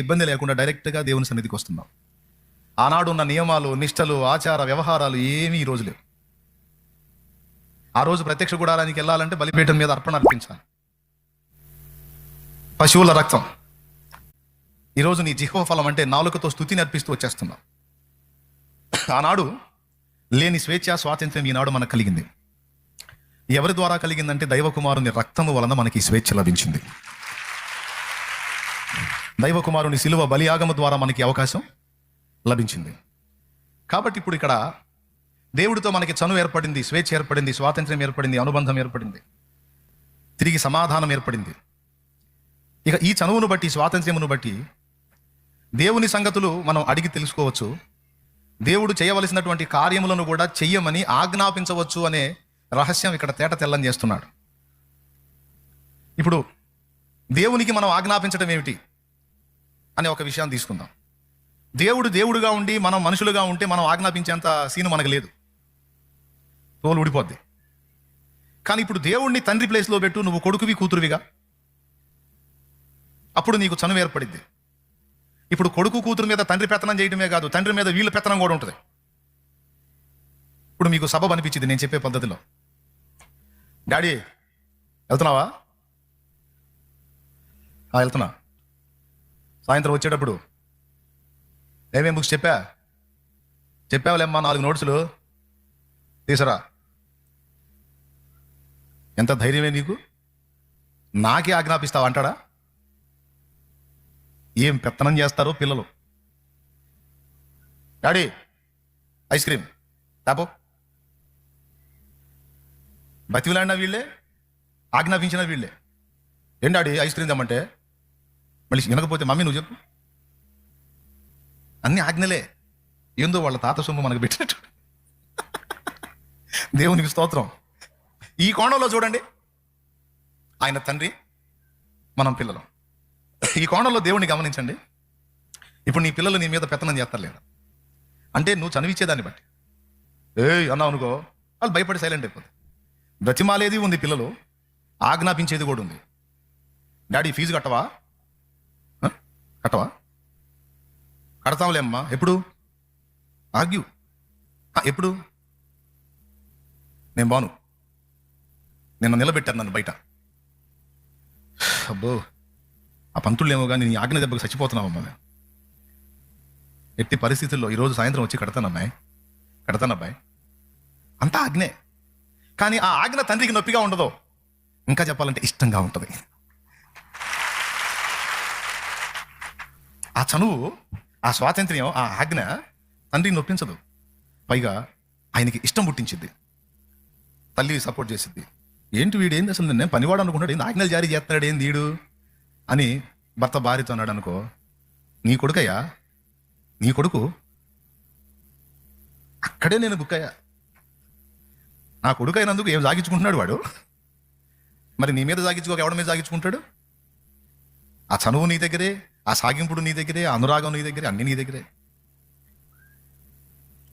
ఇబ్బంది లేకుండా డైరెక్ట్గా దేవుని సన్నిధికి వస్తున్నాం. ఆనాడు ఉన్న నియమాలు, నిష్టలు, ఆచార వ్యవహారాలు ఏమీ ఈ రోజు లేవు. ఆ రోజు ప్రత్యక్ష గుడారానికి వెళ్ళాలంటే బలిపీఠం మీద అర్పణ అర్పించాలి, పశువుల రక్తం. ఈరోజు నీ జిహ్వ ఫలం అంటే నాలుకతో స్తుతిని అర్పిస్తూ వచ్చేస్తున్నావు. ఆనాడు లేని స్వేచ్ఛ, స్వాతంత్ర్యం ఈనాడు మనకు కలిగింది. ఎవరి ద్వారా కలిగిందంటే దైవకుమారుని రక్తము వలన మనకి స్వేచ్ఛ లభించింది. దైవకుమారుని శిలువ బలియాగము ద్వారా మనకి అవకాశం లభించింది. కాబట్టి ఇప్పుడు ఇక్కడ దేవుడితో మనకి చనువు ఏర్పడింది, స్వేచ్ఛ ఏర్పడింది, స్వాతంత్ర్యం ఏర్పడింది, అనుబంధం ఏర్పడింది, తిరిగి సమాధానం ఏర్పడింది. ఇక ఈ చనువును బట్టి, స్వాతంత్ర్యమును బట్టి దేవుని సంగతులు మనం అడిగి తెలుసుకోవచ్చు. దేవుడు చేయవలసినటువంటి కార్యములను కూడా చెయ్యమని ఆజ్ఞాపించవచ్చు అనే రహస్యం ఇక్కడ తేట తెల్లం చేస్తున్నాడు. ఇప్పుడు దేవునికి మనం ఆజ్ఞాపించడం ఏమిటి అనే ఒక విషయాన్ని తీసుకుందాం. దేవుడు దేవుడుగా ఉండి మనం మనుషులుగా ఉంటే మనం ఆజ్ఞాపించేంత సీను మనకు లేదు, తోలు ఊడిపోద్ది. కానీ ఇప్పుడు దేవుడిని తండ్రి ప్లేస్లో పెట్టు, నువ్వు కొడుకువి కూతురువిగా, అప్పుడు నీకు చనువు ఏర్పడింది. ఇప్పుడు కొడుకు కూతురు మీద తండ్రి పెత్తనం చేయడమే కాదు, తండ్రి మీద వీళ్ళ పెత్తనం కూడా ఉంటుంది. ఇప్పుడు మీకు సబబు అనిపించింది నేను చెప్పే పద్ధతిలో. డాడీ వెళ్తున్నావా? వెళ్తున్నా. సాయంత్రం వచ్చేటప్పుడు ఏమేం బుక్స్ చెప్పావులేమ్మా, 4 నోట్సులు తీసురా. ఎంత ధైర్యమే నీకు, నాకే ఆజ్ఞాపిస్తావు అంటాడా? ఏం పెత్తనం చేస్తారో పిల్లలు. డాడీ ఐస్ క్రీమ్ తాపో. బతివిలాడినా వీళ్ళే, ఆజ్ఞాపించిన వీళ్ళే. ఏం డాడీ ఐస్ క్రీమ్ తెమ్మంటే మళ్ళీ వినకపోతే మమ్మీ నువ్వు చెప్పు. అన్ని ఆజ్ఞలే, ఏందో వాళ్ళ తాత సొమ్ము మనకు పెట్టినట్టు. దేవునికి స్తోత్రం. ఈ కోణంలో చూడండి, ఆయన తండ్రి, మనం పిల్లలు. ఈ కోణంలో దేవుడిని గమనించండి. ఇప్పుడు నీ పిల్లలు నీ మీద పెత్తనం చేస్తారు లేదా అంటే నువ్వు చనివిచ్చేదాన్ని బట్టి అన్నావు అనుకో, వాళ్ళు భయపడి సైలెంట్ అయిపోతుంది. బ్రతిమాలేది ఉంది పిల్లలు, ఆజ్ఞాపించేది కూడా ఉంది. Daddy fee కట్టవా? కడతాంలే అమ్మా. ఎప్పుడు? ఆర్గ్యూ. ఎప్పుడు? నేను బాను, నిన్న నిలబెట్టాను నన్ను బయట. అబ్బో, ఆ పంతులు ఏమో కానీ నీ ఆజ్ఞ దెబ్బకి చచ్చిపోతున్నావమ్మా. ఎట్టి పరిస్థితుల్లో ఈరోజు సాయంత్రం వచ్చి కడతానబ్బాయి. అంతా ఆజ్ఞే. కానీ ఆ ఆజ్ఞ తండ్రికి నొప్పిగా ఉండదు, ఇంకా చెప్పాలంటే ఇష్టంగా ఉంటుంది. ఆ చనువు, ఆ స్వాతంత్ర్యం, ఆ ఆజ్ఞ తండ్రిని నొప్పించదు, పైగా ఆయనకి ఇష్టం పుట్టించిద్ది. తల్లి సపోర్ట్ చేసిద్ది. ఏంటి వీడేంది అసలు, నేను పనివాడు అనుకుంటాడు, ఏంది ఆజ్ఞలు జారీ చేస్తున్నాడు, ఏంది వీడు అని భర్త భార్యతో అన్నాడు అనుకో, నీ కొడుకయ్యా, నీ కొడుకు, అక్కడే నేను బుక్ అయ్యా. నా కొడుకు అయినందుకు ఏం సాగించుకుంటున్నాడు వాడు, మరి నీ మీద సాగించుకోక ఎవడి మీద సాగించుకుంటాడు? ఆ చనువు నీ దగ్గరే, ఆ సాగింపుడు నీ దగ్గరే, ఆ అనురాగం నీ దగ్గరే, అన్ని నీ దగ్గరే.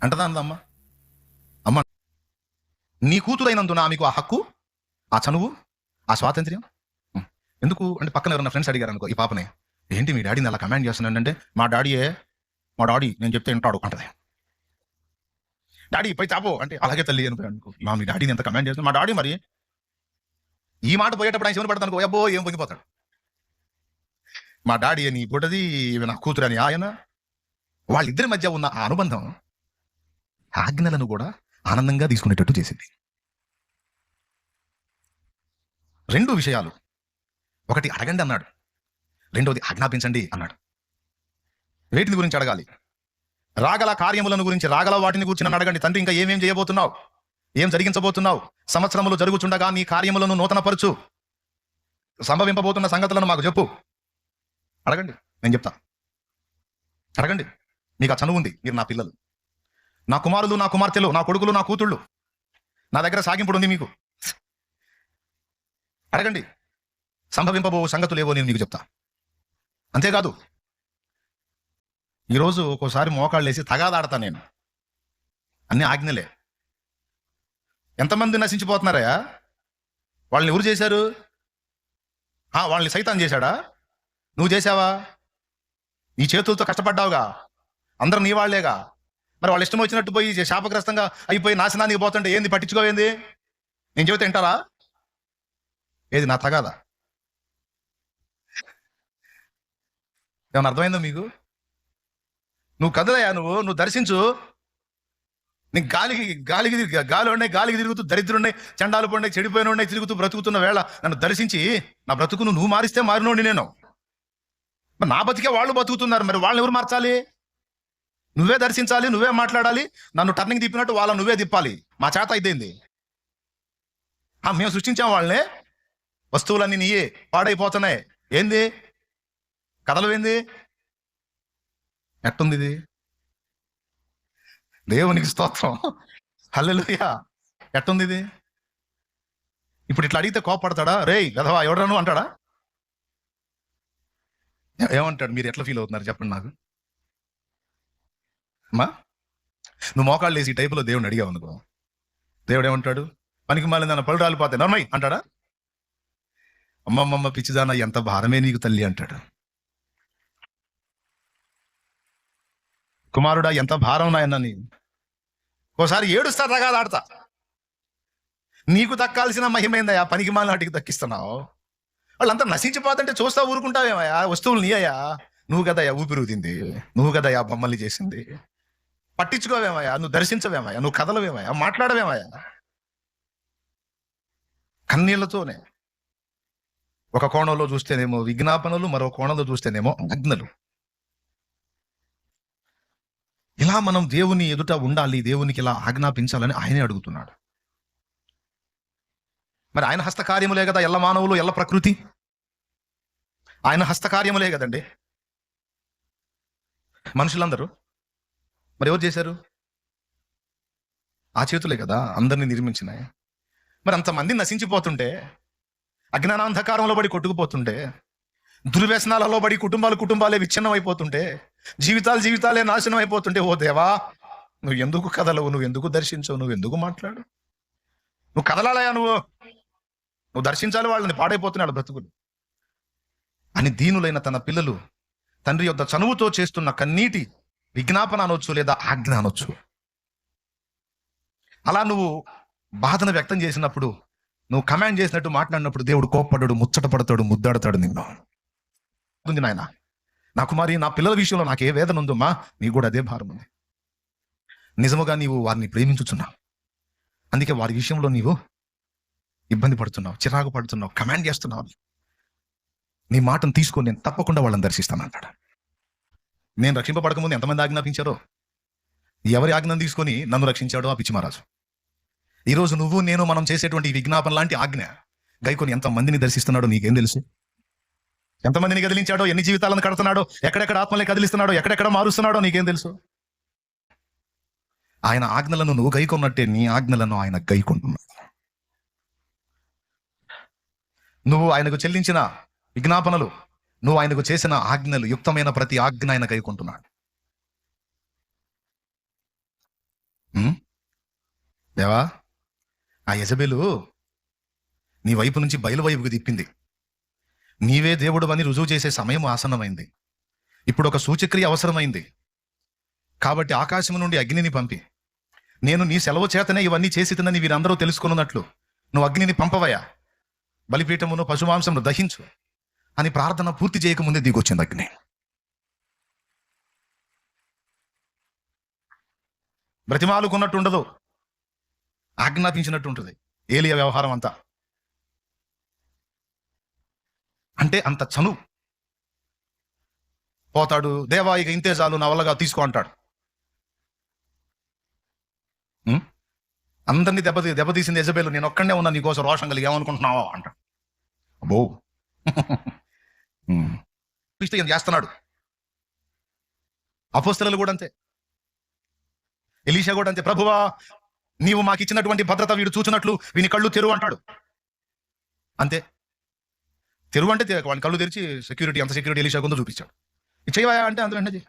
అంటదా అందమ్మ, అమ్మ నీ కూతురైనందున మీకు ఆ హక్కు, ఆ చనువు, ఆ స్వాతంత్ర్యం ఎందుకు అంటే పక్కన ఎవరన్నా ఫ్రెండ్స్ అడిగారు అనుకో, ఈ పాపనే, ఏంటి మీ డాడీని అలా కమాండ్ చేస్తున్నాడు అంటే, మా డాడీ నేను చెప్తే వింటాడు అంటది. డాడీ పై చాపో అంటే, అలాగే తల్లి అని అనుకో. మీ డాడీని ఎంత కమాండ్ చేస్తున్నా, మా డాడీ మరి ఈ మాట పోయేటప్పుడు ఆయన శివని పడతాను అనుకో, అబ్బో ఏం పొంగిపోతాడు. మా డాడీ అని పుట్టది, నా కూతురు అని ఆయన, వాళ్ళిద్దరి మధ్య ఉన్న ఆ అనుబంధం ఆజ్ఞలను కూడా ఆనందంగా తీసుకునేటట్టు చేసింది. 2 విషయాలు, ఒకటి అడగండి అన్నాడు, రెండోది ఆజ్ఞాపించండి అన్నాడు. వేటిని గురించి అడగాలి? రాగల కార్యములను గురించి, రాగల వాటిని గురించి నన్ను అడగండి. తండ్రి ఇంకా ఏమేం చేయబోతున్నావు, ఏం జరిగించబోతున్నావు, సంవత్సరములు జరుగుచుండగా నీ కార్యములను నూతనపరచు, సంభవింపబోతున్న సంగతులను మాకు చెప్పు. అడగండి, నేను చెప్తా. అడగండి, మీకు ఆ చనువు ఉంది, మీరు నా పిల్లలు, నా కుమారులు, నా కుమార్తెలు, నా కొడుకులు, నా కూతుళ్ళు, నా దగ్గర సాగింపుడు ఉంది మీకు. అడగండి, సంభవింపబో సంగతులేవో నేను మీకు చెప్తా. అంతేకాదు, ఈరోజు ఒక్కోసారి మోకాళ్ళు వేసి తగాదాడతా నేను, అన్ని ఆజ్ఞలే. ఎంతమంది నశించిపోతున్నారయ్యా? వాళ్ళని ఎవరు చేశారు? వాళ్ళని సైతాన్ చేశాడా? నువ్వు చేశావా? నీ చేతులతో కష్టపడ్డావుగా, అందరూ నీ వాళ్ళేగా. మరి వాళ్ళు ఇష్టం వచ్చినట్టు పోయి శాపగ్రస్తంగా అయిపోయి నాశనానికి పోతుంటే ఏంది పట్టించుకోవేంది? నేను చెబితే వింటారా? ఏది నా తగాదా? ఏమన్నా అర్థమైందా మీకు? నువ్వు కదలయ్యా, నువ్వు దర్శించు. నీకు గాలి ఉన్నాయి, గాలికి తిరుగుతూ దరిద్రున్నాయి, చండాలు పడినాయి, చెడిపోయిన ఉన్నాయి తిరుగుతూ బ్రతుకుతున్న వేళ నన్ను దర్శించి నా బ్రతుకును నువ్వు మారిస్తే మారినోండి నేను. మరి నా బతికే వాళ్ళు బతుకుతున్నారు, మరి వాళ్ళని ఎవరు మార్చాలి? నువ్వే దర్శించాలి, నువ్వే మాట్లాడాలి. నన్ను టర్నింగ్ తిప్పినట్టు వాళ్ళని నువ్వే తిప్పాలి. మా చేత అయిపోయింది. మేము సృష్టించాం వాళ్ళని. వస్తువులన్నీ నీయే పాడైపోతున్నాయి. ఏంది కథలు? ఏంది ఎట్టుంది ఇది? దేవునికి స్తోత్రం, హల్లెలూయా. ఎట్టుంది ఇది? ఇప్పుడు ఇట్లా అడిగితే కోపడతాడా? రేయ్ గధవా ఎవడను అంటాడా? ఏమంటాడు? మీరు ఎట్లా ఫీల్ అవుతున్నారు చెప్పండి నాకు. అమ్మా, నువ్వు మోకాళ్ళు వేసి ఈ టైపులో దేవుడిని అడిగావు అనుకో, దేవుడు ఏమంటాడు? పనికి మళ్ళీ నన్ను పళ్ళు రాలిపోతాయి నర్మయ్ అంటాడా? అమ్మమ్మమ్మ పిచ్చిదానా, ఎంత భారమే నీకు తల్లి అంటాడు. కుమారుడా, ఎంత భారం నాయన నీ. ఓసారి ఏడుస్తా రగాలు ఆడతా. నీకు దక్కాల్సిన మహిమైందయా, పనికి మాలిన వాటికి దక్కిస్తున్నావు. వాళ్ళంతా నశించిపోతుంటే చూస్తా ఊరుకుంటావేమయ్యా? వస్తువులు నీయా, నువ్వు కదయ్యా ఊపిరుదింది, నువ్వు కదయ్యా బొమ్మల్ని చేసింది. పట్టించుకోవేమయ్యా? నువ్వు దర్శించవేమయ్యా? నువ్వు కదలవేమయ్యా? మాట్లాడవేమయ్యా? కన్నీళ్లతోనే. ఒక కోణంలో చూస్తేనేమో విజ్ఞాపనలు, మరో కోణంలో చూస్తేనేమో ఆజ్ఞలు. ఇలా మనం దేవుని ఎదుట ఉండాలి, దేవునికి ఇలా ఆజ్ఞాపించాలని ఆయనే అడుగుతున్నాడు. మరి ఆయన హస్తకార్యములే కదా ఎల్ల మానవులు, ఎల్ల ప్రకృతి. ఆయన హస్తకార్యములే కదండి మనుషులందరూ. మరి ఎవరు చేశారు? ఆ చేతులే కదా అందరినీ నిర్మించినాయి. మరి అంతమంది నశించిపోతుంటే, అజ్ఞానాంధకారంలో పడి కొట్టుకుపోతుంటే, దుర్వ్యసనాలలో పడి కుటుంబాలే విచ్ఛిన్నం అయిపోతుంటే, జీవితాలే నాశనం అయిపోతుంటే, ఓ దేవా నువ్వు ఎందుకు కదలవు? నువ్వు ఎందుకు దర్శించవు? నువ్వు ఎందుకు మాట్లాడు? నువ్వు కదలాలయా, నువ్వు దర్శించాలి. వాళ్ళని పాడైపోతున్నాడు బ్రతుకులు అని దీనులైన తన పిల్లలు తండ్రి యొద్ద చనువుతో చేస్తున్న కన్నీటి విజ్ఞాపన అనొచ్చు, లేదా ఆజ్ఞ అనొచ్చు. అలా నువ్వు బాధను వ్యక్తం చేసినప్పుడు, నువ్వు కమాండ్ చేసినట్టు మాట్లాడినప్పుడు దేవుడు కోప్పడ్డాడు, ముచ్చట పడతాడు, ముద్దాడతాడు నిన్ను. ఉంది నాయన, నా కుమారి, నా పిల్లల విషయంలో నాకు ఏ వేదన ఉందమ్మా, నీకు కూడా అదే భారం ఉంది. నిజముగా నీవు వారిని ప్రేమించుచున్నావు, అందుకే వారి విషయంలో నీవు ఇబ్బంది పడుతున్నావు, చిరాకు పడుతున్నావు, కమాండ్ చేస్తున్నావు. నీ మాటను తీసుకొని నేను తప్పకుండా వాళ్ళని దర్శిస్తానంటాడు. నేను రక్షింపబడక ముందు ఎంతమంది ఆజ్ఞాపించారో, ఎవరి ఆజ్ఞను తీసుకొని నన్ను రక్షించాడో ఆ పిచ్చి మహారాజు. ఈరోజు నువ్వు నేను మనం చేసేటువంటి విజ్ఞాపన లాంటి ఆజ్ఞ గైకొని ఎంతమందిని దర్శిస్తున్నాడో నీకేం తెలుసు? ఎంతమందిని కదిలించాడో, ఎన్ని జీవితాలను కడుతున్నాడో, ఎక్కడెక్కడ ఆత్మల్ని కదిలిస్తున్నాడో, ఎక్కడెక్కడ మారుస్తున్నాడో నీకేం తెలుసు? ఆయన ఆజ్ఞలను నువ్వు గైకొన్నట్టే నీ ఆజ్ఞలను ఆయన గైకొంటున్నాడు. నువ్వు ఆయనకు చెల్లించిన విజ్ఞాపనలు, నువ్వు ఆయనకు చేసిన ఆజ్ఞలు, యుక్తమైన ప్రతి ఆజ్ఞ ఆయన గైకొంటున్నాడు. దేవా, ఆ యెజబెలు నీ వైపు నుంచి బయలువైపుకు తిప్పింది. నీవే దేవుడు అని రుజువు చేసే సమయం ఆసన్నమైంది. ఇప్పుడు ఒక సూచక్రియ అవసరమైంది. కాబట్టి ఆకాశం నుండి అగ్నిని పంపి, నేను నీ సెలవు చేతనే ఇవన్నీ చేసి తినని వీరందరూ తెలుసుకున్నట్లు నువ్వు అగ్నిని పంపవయ్యా, బలిపీఠమును పశుమాంసమును దహించు అని ప్రార్థన పూర్తి చేయకముందే దిగొచ్చింది అగ్ని. బ్రతిమాలుకున్నట్టు ఉండదు, ఆజ్ఞాపించినట్టు ఉంటుంది ఏలియా వ్యవహారం అంతా. అంటే అంత చను. పోతాడు, దేవా ఇక ఇంతే చాలు, నా వల్లగా తీసుకో అంటాడు. అందరినీ దెబ్బతీసింది యెజబెలు. నేను ఒక్కడే ఉన్నా నీకోసం రోషం కలిగి, ఏమనుకుంటున్నావా అంట. అబ్బో ఈయన చేస్తున్నాడు. అపోస్తలులు కూడా అంతే, ఎలీషా కూడా అంతే. ప్రభువా, నీవు మాకు ఇచ్చినటువంటి భద్రత వీడు చూచినట్లు వీని కళ్ళు తెరువు అంటాడు. అంతే, తెరువు అంటే వాడిని కళ్ళు తెరిచి సెక్యూరిటీ, అంత సెక్యూరిటీ ఎలీషా కొందో చూపించాడు. చేయవా అంటే అందులో వెంటనే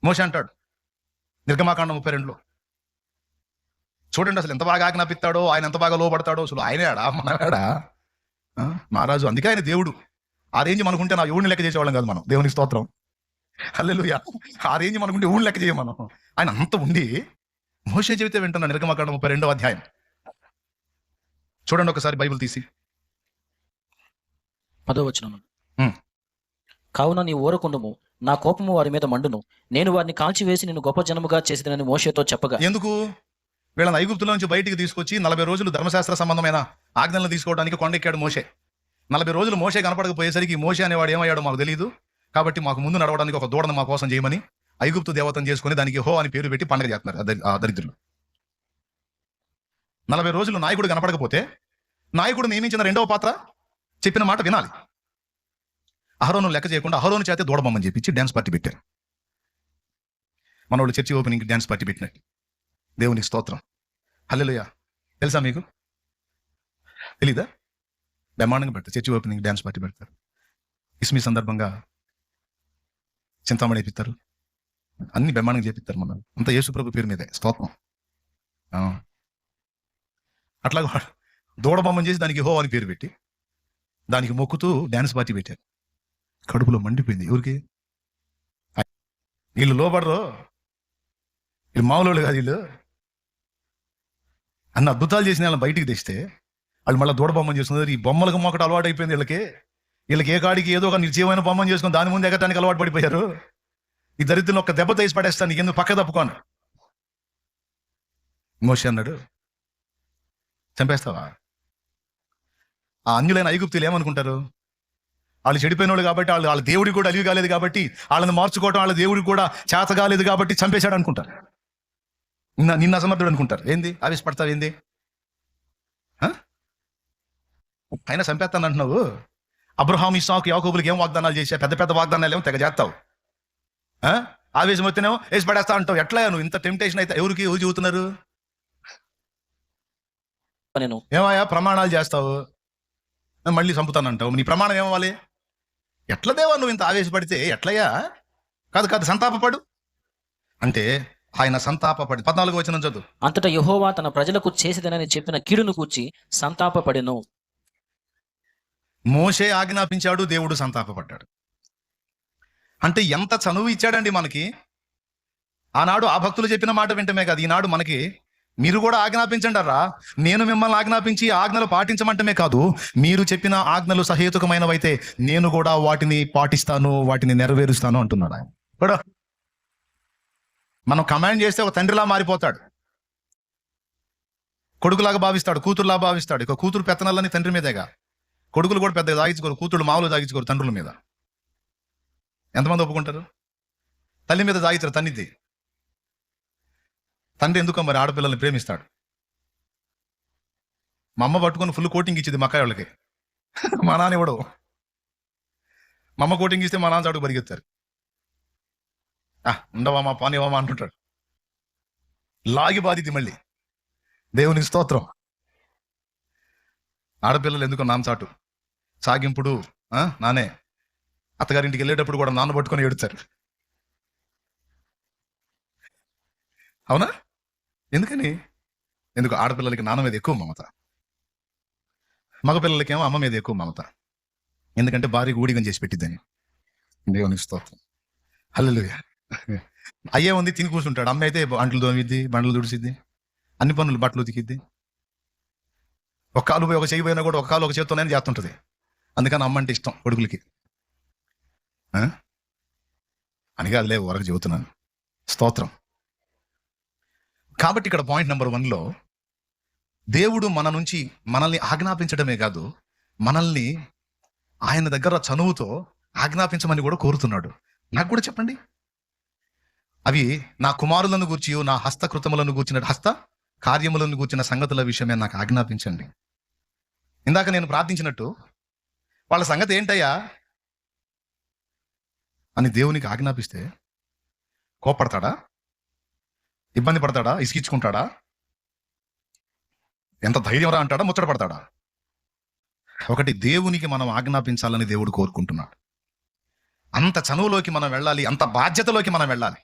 మోషే అంటాడు నిర్గమాకాండం 32లో. చూడండి అసలు ఎంత బాగా ఆజ్ఞాపిస్తాడో, ఆయన ఎంత బాగా లోపడతాడో. అసలు ఆయనే ఆడా మనవాడా మహారాజు. అందుకే ఆయన దేవుడు. ఆ రేంజ్ మనకుంటే నా ఊడిని లెక్క చేసేవాళ్ళం కాదు మనం. దేవునికి స్తోత్రం, హల్లెలూయా. ఆ రేంజ్ మనకుంటే ఊడిని లెక్క చేయం మనం. ఆయన అంత ఉండి మోషే చెబితే వింటున్నాను. నిర్గమకాండం 32వ అధ్యాయం చూడండి ఒకసారి బైబిల్ తీసి. 10వ వచనం. ఉమ్. కావున నీ ఊరకుండుము, నా కోపము వారి మీద మండును, నేను వారిని కాల్చివేసి నిన్ను గొప్ప జనముగా చేసేదనని మోషేతో చెప్పగా. ఎందుకు? వీళ్ళని ఐగుప్తుల నుంచి బయటికి తీసుకొచ్చి 40 రోజులు ధర్మశాస్త్ర సంబంధమైన ఆజ్ఞలను తీసుకోవడానికి కొండెక్కాడు మోషే. 40 రోజులు మోషే కనపడకపోయేసరికి మోషే అనేవాడు ఏమయ్యాడో మాకు తెలియదు, కాబట్టి మాకు ముందు నడవడానికి ఒక దూడను మా కోసం చేయమని ఐగుప్తు దేవతను చేసుకుని దానికి హో అని పేరు పెట్టి పండగ చేస్తున్నారు ఆ దరిద్రులు. 40 రోజులు నాయకుడు కనపడకపోతే నాయకుడు నియమించిన రెండవ పాత్ర చెప్పిన మాట వినాలి. అహరోను లెక్క చేయకుండా అహరోను చేతే దూడబొమ్మని చెప్పించి డ్యాన్స్ పార్టీ పెట్టారు. మనోళ్ళు చర్చి ఓపెనింగ్ డ్యాన్స్ పార్టీ పెట్టినట్టు. దేవునికి స్తోత్రం, హల్లెలూయా. తెలుసా మీకు? తెలీదా? బ్రహ్మాండంగా పెడతారు చర్చి ఓపెనింగ్ డ్యాన్స్ పార్టీ పెడతారు. ఇస్మి సందర్భంగా చింతామణి వేపిస్తారు, అన్ని బ్రహ్మాండంగా చేపిస్తారు. మనం అంతా యేసుప్రభు పేరు మీదే. స్తోత్రం. అట్లా దూడబొమ్మని చేసి దానికి హో అని పేరు పెట్టి దానికి మొక్కుతూ డ్యాన్స్ పార్టీ పెట్టారు. కడుపులో మండిపోయింది. ఎవరికి? వీళ్ళు లోపడరు, వీళ్ళు మామూలు కాదు. వీళ్ళు అన్న అద్భుతాలు చేసిన వాళ్ళని బయటికి తెస్తే వాళ్ళు మళ్ళీ దూడబొమ్మని చేసుకున్నారు. ఈ బొమ్మలకు మొక్కటి అలవాటు అయిపోయింది వీళ్ళకి. వీళ్ళకి ఏ కాడికి ఏదో ఒక నిర్జీవమైన బొమ్మని చేసుకుని దాని ముందు ఎగటానికి అలవాటు పడిపోయారు. ఈ దరిద్రులను ఒక్క దెబ్బ తీసి పడేస్తాను, నీకు ఎందుకు పక్క తప్పుకోను. మోషే అన్నాడు, చంపేస్తావా? ఆ అన్యులైన ఐగుప్తులు ఏమనుకుంటారు? వాళ్ళు చెడిపోయిన వాళ్ళు కాబట్టి, వాళ్ళ దేవుడికి కూడా అలివి కాలేదు కాబట్టి, వాళ్ళని మార్చుకోవటం వాళ్ళ దేవుడికి కూడా చేత కాలేదు కాబట్టి చంపేశాడు అనుకుంటారు. నిన్న అసమర్థుడు అనుకుంటారు. ఏంది ఆవేశపడతావు? ఏంది అయినా చంపేస్తాను అంటున్నావు? అబ్రహాం, ఇస్సాకు, యాకోబులకి ఏం వాగ్దానాలు చేశా? పెద్ద పెద్ద వాగ్దానాలు ఏమో తెగ చేస్తావు. ఆవేశం వస్తేనేమో వేసి పడేస్తా అంటావు. ఎట్లా నువ్వు ఇంత టెంప్టేషన్ అయితే ఎవరు చెబుతున్నారు? నేను ఏమయ్యా ప్రమాణాలు చేస్తావు, మళ్ళీ చంపుతానంటావు. నీ ప్రమాణం ఏమవ్వాలి? ఎట్లా దేవా నువ్వు ఇంత ఆవేశపడితే ఎట్లయ్యా? కాదు సంతాపపడు అంటే ఆయన సంతాపపడి 14వ వచనం చదువు. అంతటా యెహోవా తన ప్రజలకు చేసేదనని చెప్పిన కీడును కూర్చి సంతాపపడెను. మోషే ఆజ్ఞాపించాడు, దేవుడు సంతాపపడ్డాడు. అంటే ఎంత చనువు ఇచ్చాడండి మనకి. ఆనాడు ఆ భక్తులు చెప్పిన మాట వింటమే కాదు, ఈనాడు మనకి మీరు కూడా ఆజ్ఞాపించండి అర్రా. నేను మిమ్మల్ని ఆజ్ఞాపించి ఆజ్ఞలు పాటించమంటమే కాదు, మీరు చెప్పిన ఆజ్ఞలు సహేతుకమైనవైతే నేను కూడా వాటిని పాటిస్తాను, వాటిని నెరవేరుస్తాను అంటున్నాడు ఆయన కూడా. మనం కమాండ్ చేస్తే ఒక తండ్రిలా మారిపోతాడు, కొడుకులాగా భావిస్తాడు, కూతురులా భావిస్తాడు. ఇక కూతురు పెత్తనాలని తండ్రి మీదేగా. కొడుకులు కూడా పెద్దగా దాగించుకోరు, కూతురు మామూలు దాగించుకోరు తండ్రుల మీద. ఎంతమంది ఒప్పుకుంటారు? తల్లి మీద దాగించారు తన్నిది. తండ్రి ఎందుకో మరి ఆడపిల్లల్ని ప్రేమిస్తాడు. మా అమ్మ పట్టుకొని ఫుల్ కోటింగ్ ఇచ్చింది మా అక్కయ్య వాళ్ళకి, మా నాన్న ఇవ్వడు. మా అమ్మ కోటింగ్ ఇస్తే మా నాన్న చాటుకు పరిగెత్తారు. ఉండవామా పానివామా అంటుంటాడు. లాగి బాధిది మళ్ళీ. దేవునికి స్తోత్రం. ఆడపిల్లలు ఎందుకో నాన్న చాటు సాగింపుడు. నానే అత్తగారింటికి వెళ్ళేటప్పుడు కూడా నాన్న పట్టుకొని ఏడుతారు. అవునా? ఎందుకని? ఎందుకు? ఆడపిల్లలకి నాన్న మీద ఎక్కువ మమత, మగపిల్లలకేమో అమ్మ మీద ఎక్కువ మమత. ఎందుకంటే భార్యకు ఊడిగం చేసి పెట్టిద్దని. దేవునికి స్తోత్రం, హల్లెలూయా. అయ్యే ఉంది తిని కూర్చుంటాడు. అమ్మ అయితే అంట్లు తోమిద్ది, బండ్లు తుడిసిద్ది, అన్ని పనులు, బట్టలు ఉతికిద్ది. ఒక కాలు పోయి ఒక చెయ్యి పోయినా కూడా ఒక కాలు ఒక చేత్తోనే చేస్తుంటది. అందుకని అమ్మ అంటే ఇష్టం కొడుకులకి అని కాదులే, వరకు చెబుతున్నాను. స్తోత్రం. కాబట్టి ఇక్కడ పాయింట్ నెంబర్ 1లో దేవుడు మన నుంచి మనల్ని ఆజ్ఞాపించడమే కాదు, మనల్ని ఆయన దగ్గర చనువుతో ఆజ్ఞాపించమని కూడా కోరుతున్నాడు. నాకు కూడా చెప్పండి, అవి నా కుమారులను గూర్చి, నా హస్తకృతములను గూర్చిన, హస్త కార్యములను గూర్చిన సంగతుల విషయమే నాకు ఆజ్ఞాపించండి. ఇందాక నేను ప్రార్థించినట్టు వాళ్ళ సంగతి ఏంటయ్యా అని దేవునికి ఆజ్ఞాపిస్తే కోపడతాడా? ఇబ్బంది పడతాడా? ఇసుకించుకుంటాడా? ఎంత ధైర్యం రా అంటాడా? ముచ్చట పడతాడా? ఒకటి, దేవునికి మనం ఆజ్ఞాపించాలని దేవుడు కోరుకుంటున్నాడు. అంత చనువులోకి మనం వెళ్ళాలి, అంత బాధ్యతలోకి మనం వెళ్ళాలి.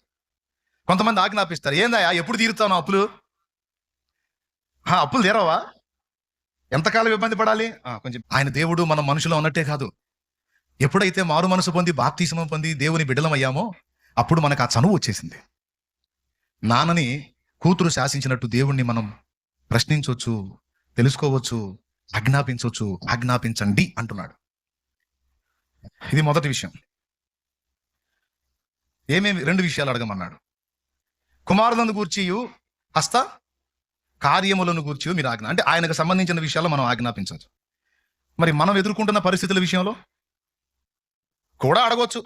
కొంతమంది ఆజ్ఞాపిస్తారు, ఏందయ్యా ఎప్పుడు తీరుతావు అప్పులు? అప్పులు తీరవా? ఎంతకాలం ఇబ్బంది పడాలి? కొంచెం. ఆయన దేవుడు మనం మనుషులు అన్నట్టే కాదు, ఎప్పుడైతే మారు మనసు పొంది బాప్తిస్మం పొంది దేవుని బిడ్డలమయ్యామో అప్పుడు మనకు ఆ చనువు వచ్చేసింది. నాన్నని కూతురు శాసించినట్టు దేవుణ్ణి మనం ప్రశ్నించవచ్చు, తెలుసుకోవచ్చు, ఆజ్ఞాపించవచ్చు. ఆజ్ఞాపించండి అంటున్నాడు. ఇది మొదటి విషయం. ఏమేమి 2 విషయాలు అడగమన్నాడు. కుమారులను గూర్చియు హస్త కార్యములను గూర్చి మీరు ఆజ్ఞ, అంటే ఆయనకు సంబంధించిన విషయాల్లో మనం ఆజ్ఞాపించవచ్చు. మరి మనం ఎదుర్కొంటున్న పరిస్థితుల విషయంలో కూడా అడగవచ్చు.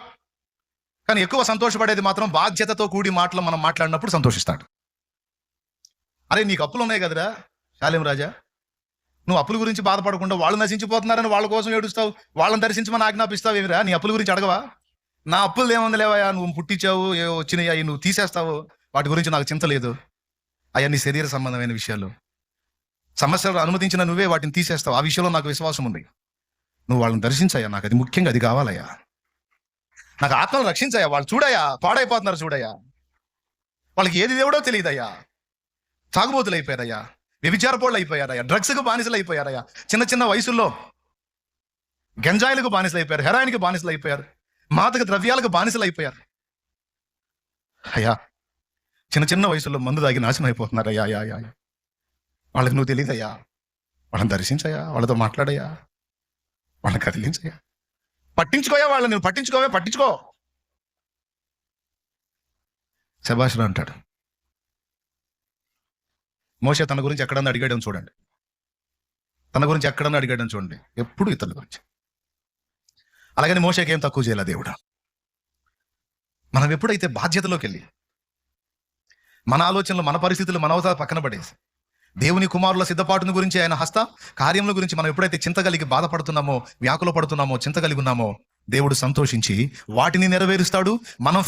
కానీ ఎక్కువ సంతోషపడేది మాత్రం బాధ్యతతో కూడి మాటలు మనం మాట్లాడినప్పుడు సంతోషిస్తాడు. అరే నీకు అప్పులు ఉన్నాయి కదరా శాలేం రాజా, నువ్వు అప్పుల గురించి బాధపడకుండా వాళ్ళు నశించిపోతున్నారని వాళ్ళ కోసం ఏడుస్తావు, వాళ్ళని దర్శించమని ఆజ్ఞాపిస్తావు. ఏమిరా నీ అప్పుల గురించి అడగవా? నా అప్పులు ఏముంది లేవయా, నువ్వు పుట్టించావు, వచ్చినాయి అవి నువ్వు తీసేస్తావు, వాటి గురించి నాకు చింత లేదు. అయ్యా నీ శరీర సంబంధమైన విషయాలు, సమస్యలు అనుమతించిన నువ్వే వాటిని తీసేస్తావు. ఆ విషయంలో నాకు విశ్వాసం ఉంది. నువ్వు వాళ్ళని దర్శించయ్యా, నాకు అది ముఖ్యంగా అది కావాలయ్యా. నాకు ఆత్మను రక్షించయ్యా. వాళ్ళు చూడయ్యా పాడైపోతున్నారు, చూడయ్యా. వాళ్ళకి ఏది దేవుడో తెలియదయ్యా. తాగుబోతులు అయిపోయారయ్యా, వ్యభిచారపోళ్ళు అయిపోయారయ్యా, డ్రగ్స్కు బానిసలు అయిపోయారయ్యా, చిన్న చిన్న వయసుల్లో గంజాయిలకు బానిసలు అయిపోయారు, హెరాయిన్కి బానిసలు అయిపోయారు, మాదక ద్రవ్యాలకు బానిసలు అయిపోయారు. అయ్యా చిన్న చిన్న వయసుల్లో మందు తాగి నాశనం అయిపోతున్నారు. అయ్యా వాళ్ళకి నువ్వు తెలియదయ్యా. వాళ్ళని దర్శించయ్యా, వాళ్ళతో మాట్లాడయ్యా, వాళ్ళని కదిలించయ్యా, పట్టించుకోయా వాళ్ళని. నువ్వు పట్టించుకో. శభాషురా అంటాడు. మోషే తన గురించి ఎక్కడన్నా అడిగాడని చూడండి. ఎప్పుడు ఇతరుల గురించి. అలాగని మోషేకి ఏం తక్కువ చేయాలి దేవుడు. మనం ఎప్పుడైతే బాధ్యతలోకి వెళ్ళి మన ఆలోచనలు, మన పరిస్థితులు, మన అవసరాలు పక్కన పడేసి దేవుని కుమారుల సిద్ధపాటుని గురించి, ఆయన హస్త కార్యముల గురించి మనం ఎప్పుడైతే చింత కలిగి బాధపడుతున్నామో, వ్యాకుల పడుతున్నామో, చింత కలిగి ఉన్నామో, దేవుడు సంతోషించి వాటిని నెరవేరుస్తాడు. మనం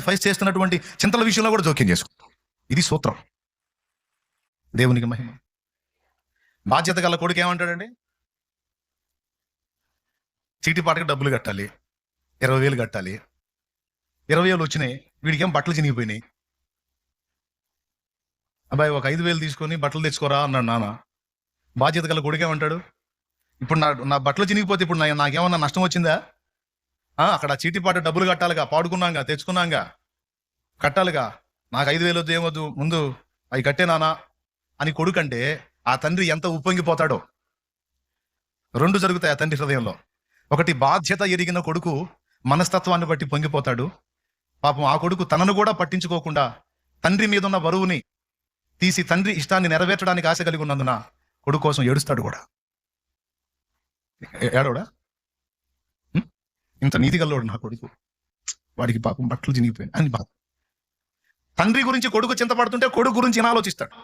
ఫేస్ చేస్తున్నటువంటి చింతల విషయంలో కూడా జోక్యం చేసుకుంటాం. ఇది సూత్రం. దేవునికి మహిమ. బాధ్యత గల కొడుకు ఏమంటాడండి? చీటిపాటకి డబ్బులు కట్టాలి, 20,000 కట్టాలి. 20,000 వచ్చినాయి, వీడికి ఏం బట్టలు చినిగిపోయినాయి. అబ్బాయి ఒక 5,000 తీసుకొని బట్టలు తెచ్చుకోరా అన్నాడు నాన్న. బాధ్యత గల కొడుకు ఏమంటాడు? ఇప్పుడు నా బట్టలు చినిగిపోతే ఇప్పుడు నాకేమన్నా నష్టం వచ్చిందా? అక్కడ చీటిపాట డబ్బులు కట్టాలిగా, పాడుకున్నాంగా, తెచ్చుకున్నాంగా, కట్టాలిగా. నాకు 5,000 వద్దు, ఏమొద్దు, ముందు అవి కట్టే నానా అని కొడుకంటే ఆ తండ్రి ఎంత ఉప్పొంగిపోతాడో. 2 జరుగుతాయి ఆ తండ్రి హృదయంలో. ఒకటి, బాధ్యత ఎరిగిన కొడుకు మనస్తత్వాన్ని బట్టి పొంగిపోతాడు. పాపం ఆ కొడుకు తనను కూడా పట్టించుకోకుండా తండ్రి మీద ఉన్న బరువుని తీసి తండ్రి ఇష్టాన్ని నెరవేర్చడానికి ఆశ కలిగి ఉన్నందున కొడుకు కోసం ఏడుస్తాడు కూడా. ఏడవడా? ఇంత నీతిగల్లోడు నా కొడుకు, వాడికి పాపం బట్టలు చినిగిపోయాయి అని బాధ. తండ్రి గురించి కొడుకు చింతపడుతుంటే కొడుకు గురించి ఈయన ఆలోచిస్తాడు.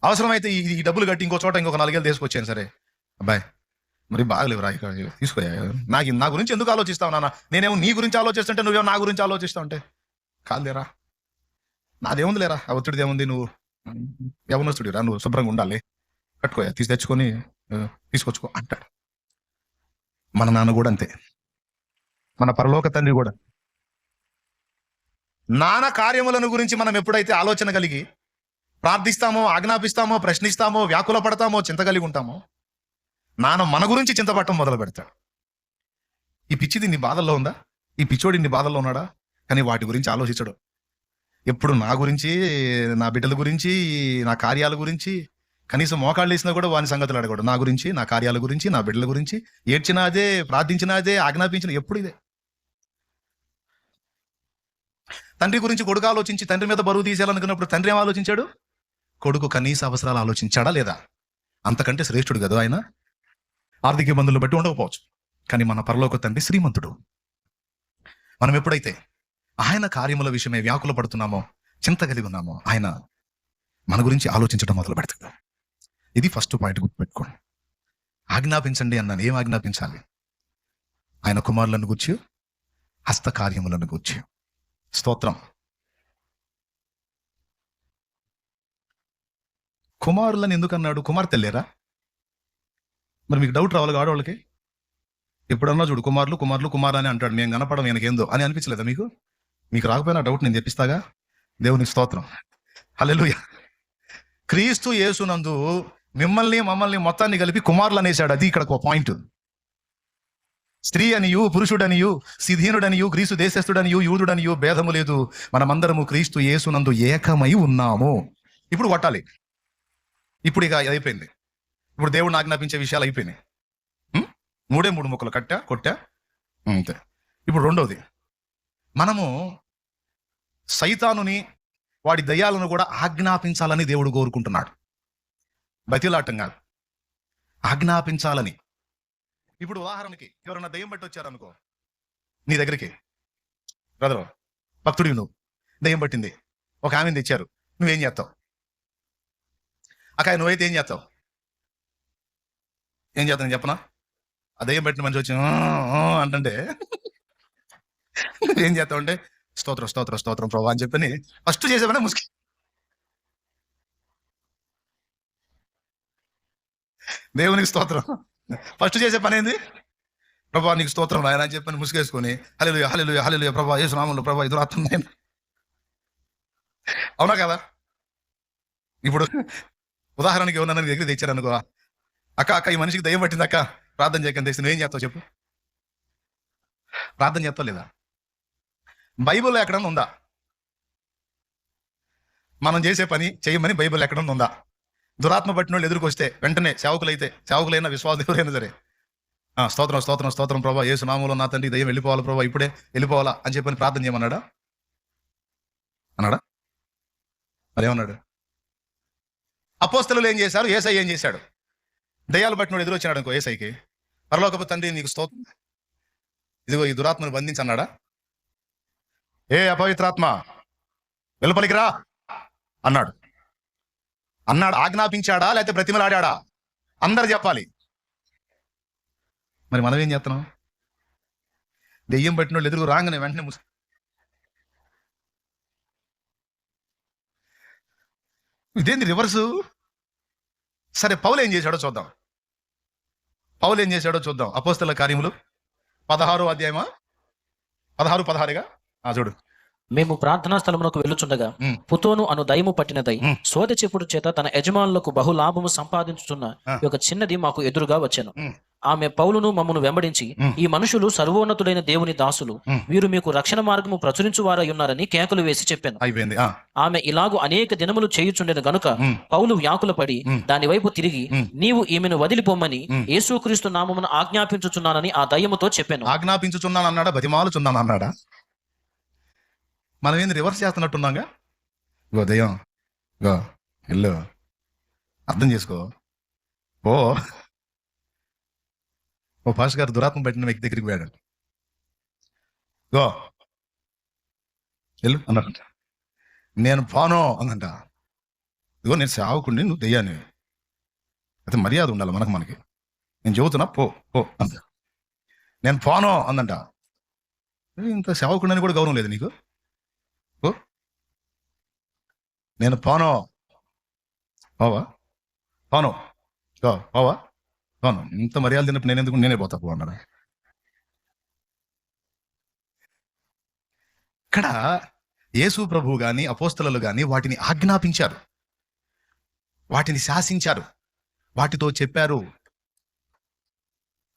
అవసరమైతే ఈ డబ్బులు కట్టి ఇంకో చోట ఇంకొక 4,000 తీసుకొచ్చాను. సరే అబ్బాయి మరి బాగలేవు రా, తీసుకోయా. నా గురించి ఎందుకు ఆలోచిస్తావు నాన్న? నేనేమో నీ గురించి ఆలోచిస్తుంటే నువ్వేమో నా గురించి ఆలోచిస్తావు అంటే కాదులేరా, నాదేముంది లేరా, ఆ ఒత్తిడిది ఏముంది, నువ్వు యవనస్తుడి రా, నువ్వు శుభ్రంగా ఉండాలి, కట్టుకోయా, తెచ్చుకొని తీసుకొచ్చుకో అంటాడు. మన నాన్న కూడా అంతే, మన పరలోక తండ్రి కూడా. నాన్న కార్యములను గురించి మనం ఎప్పుడైతే ఆలోచన కలిగి ప్రార్థిస్తామో, ఆజ్ఞాపిస్తామో, ప్రశ్నిస్తామో, వ్యాకుల పడతామో, చింత కలిగి ఉంటామో, నాన్న మన గురించి చింతపడటం మొదలు పెడతాడు. ఈ పిచ్చిది నీ బాధల్లో ఉందా? ఈ పిచ్చోడి నీ బాధల్లో ఉన్నాడా? కానీ వాటి గురించి ఆలోచించడు. ఎప్పుడు నా గురించి, నా బిడ్డల గురించి, నా కార్యాల గురించి, కనీసం మోకాళ్ళు వేసినా కూడా వాని సంగతులు అడగడు. నా గురించి, నా కార్యాల గురించి, నా బిడ్డల గురించి, ఏడ్చినా అదే, ప్రార్థించినా అదే, ఆజ్ఞాపించిన ఎప్పుడు ఇదే. తండ్రి గురించి కొడుకు ఆలోచించి తండ్రి మీద బరువు తీసేయాలనుకున్నప్పుడు తండ్రి ఏం ఆలోచించాడు? కొడుకు కనీస అవసరాలు ఆలోచించాడా లేదా? అంతకంటే శ్రేష్ఠుడు కదా ఆయన. ఆర్థిక ఇబ్బందులు బట్టి ఉండకపోవచ్చు, కానీ మన పరలోక తండ్రి శ్రీమంతుడు. మనం ఎప్పుడైతే ఆయన కార్యముల విషయమే వ్యాకుల పడుతున్నామో, చింత కలిగి ఉన్నామో, ఆయన మన గురించి ఆలోచించడం మొదలు పెడతాడు. ఇది ఫస్ట్ పాయింట్, గుర్తుపెట్టుకోండి. ఆజ్ఞాపించండి అన్నాను. ఏం ఆజ్ఞాపించాలి? ఆయన కుమారులను గూర్చి, హస్తకార్యములను గూర్చి. స్తోత్రం. కుమారులను ఎందుకు అన్నాడు? కుమార్తె లేరా? మరి మీకు డౌట్ రావాలి ఆడవాళ్ళకి. ఎప్పుడన్నా చూడు, కుమారులు అని అంటాడు. మేము కనపడం ఈయనకేందో అని అనిపించలేదా మీకు? మీకు రాకపోయినా డౌట్ నేను తెప్పిస్తాగా. దేవునికి స్తోత్రం. హల్లెలూయా. క్రీస్తు యేసునందు మమ్మల్ని మొత్తాన్ని కలిపి కుమారులు అనేసాడు. అది ఇక్కడ ఒక పాయింట్. స్త్రీ అనియు, పురుషుడనియు, సిధీనుడనియు, గ్రీసు దేశస్థుడనియు, యూదుడనియు భేదము లేదు, మనమందరము క్రీస్తు యేసునందు ఏకమై ఉన్నాము. ఇప్పుడు కొట్టాలి. ఇప్పుడు ఇక అయిపోయింది. ఇప్పుడు దేవుడిని ఆజ్ఞాపించే విషయాలు అయిపోయినాయి. మూడే 3 ముక్కలు కొట్టా అంతే. ఇప్పుడు రెండోది, మనము సైతానుని, వాడి దయ్యాలను కూడా ఆజ్ఞాపించాలని దేవుడు కోరుకుంటున్నాడు. బతిలాటం కాదు, ఆజ్ఞాపించాలని. ఇప్పుడు ఉదాహరణకి ఎవరన్నా దయ్యం బట్టి వచ్చారనుకో నీ దగ్గరికి, బ్రదరు భక్తుడివి, నువ్వు దయ్యం పట్టింది, ఒక ఆమెను తెచ్చారు, నువ్వేం చేస్తావు? అక్క నువ్వైతే ఏం చేస్తావు? ఏం చేస్తాను చెప్పనా? ఆ దయ్యం పెట్టిన మనిషి వచ్చి అంటే ఏం చేస్తావు అంటే, స్తోత్రం స్తోత్రం స్తోత్రం ప్రభా అని చెప్పని ఫస్ట్ చేసేవనే ముసుకి. దేవునికి స్తోత్రం ఫస్ట్ చేసే పని ఏంది? ప్రభా నీకు స్తోత్రం ఆయన అని చెప్పని ముసుగేసుకొని హల్లెలూయా హల్లెలూయా హల్లెలూయా ప్రభా యేసు నామములో ప్రభా ఎదురాత్మ. అవునా కదా? ఇప్పుడు ఉదాహరణకి ఎవరన్నా దగ్గర తెచ్చారు అనుకో, అక్క ఈ మనిషికి దయ్యం పట్టింది అక్క, ప్రార్థన చేయకని తెచ్చి నువ్వేం చేస్తావు చెప్పు? ప్రార్థన చేస్తావు లేదా? బైబిల్లో ఎక్కడన్నా ఉందా మనం చేసే పని చేయమని? బైబిల్ ఎక్కడన్నా ఉందా? దురాత్మ పట్టిన వాళ్ళు ఎదురుకొస్తే వెంటనే సేవకులైనా విశ్వాసం ఎవరైనా సరే స్తోత్రం స్తోత్రం స్తోత్రం ప్రభా యేసు నామములో నా తండ్రి దయ్యం వెళ్ళిపోవాలి ప్రభా, ఇప్పుడే వెళ్ళిపోవాలా అని చెప్పని ప్రార్థన చేయమన్నాడా? మరేమన్నాడు? అపోస్తలులు ఏం చేశారు? యేసయ్య ఏం చేశాడు? దయ్యాలు పట్టినోడు ఎదురు వచ్చినాడు అనుకో యేసయ్యకి, పరలోకపు తండ్రి నీకు స్తోత్రం, ఇదిగో ఈ దురాత్మను బంధించన్నాడా? ఏ అపవిత్రాత్మ వెలుపలికి రా అన్నాడు. ఆజ్ఞాపించాడా లేకపోతే బ్రతిమలాడా? అందరు చెప్పాలి. మరి మనం ఏం చేస్తున్నాం? దెయ్యం పట్టిన వాళ్ళు ఎదురు రాగానే వెంటనే ఇదేంది రివర్సు? సరే పౌలు ఏం చేశాడో చూద్దాం. అపోస్తలుల కార్యములు 16వ అధ్యాయమా, 16:16గా చూడు. మేము ప్రార్థనా స్థలమునకు వెళ్ళుచుండగా పుతోను అను దయ్యము పట్టినదై సోదె చెప్పుడు చేత తన యజమానులకు బహులాభము సంపాదించుతున్న ఒక చిన్నది మాకు ఎదురుగా వచ్చెను. ఆమె పౌలును మమ్మను వెంబడించి, ఈ మనుషులు సర్వోన్నతుడైన దేవుని దాసులు, వీరు మీకు రక్షణ మార్గము ప్రచురించువారై ఉన్నారని కేకలు వేసి చెప్పాను. అయిపోయింది. ఆమె ఇలాగు అనేక దినములు చేయుచుండెను గనుక పౌలు వ్యాకుల పడి దాని వైపు తిరిగి, నీవు ఈమెను వదిలిపోమ్మని యేసుక్రీస్తు నామమున ఆజ్ఞాపించుచున్నానని ఆ దయ్యముతో చెప్పాను. ఆజ్ఞాపించుచున్నాను అన్నాడా? బతిమాలుచున్నాను అన్నాడా? మనం ఏంది రివర్స్ చేస్తున్నట్టున్నాగా? గో దయ్యం గో వెళ్ళు, అర్థం చేసుకో. ఓ పాస్ గారు దురాత్మ పట్టిన వ్యక్తి దగ్గరికి పోయాడు, గో వెళ్ళు అన్నట. నేను పోను అందంట. ఇదిగో నేను సేవకుడిని, నువ్వు దెయ్యాన్ని, అయితే మర్యాద ఉండాలి మనకి. నేను చెబుతున్నా పో అంత. నేను పోను అందంట. ఇంత సేవకుడిని కూడా గౌరవం లేదు నీకు? నేను పోను ఇంత మర్యాద తిన్నప్పుడు నేను ఎందుకు, నేనే పోతా పో అన్నాడు. ఇక్కడ యేసు ప్రభువు గాని అపోస్తలులు గాని వాటిని ఆజ్ఞాపించారు, వాటిని శాసించారు, వాటితో చెప్పారు.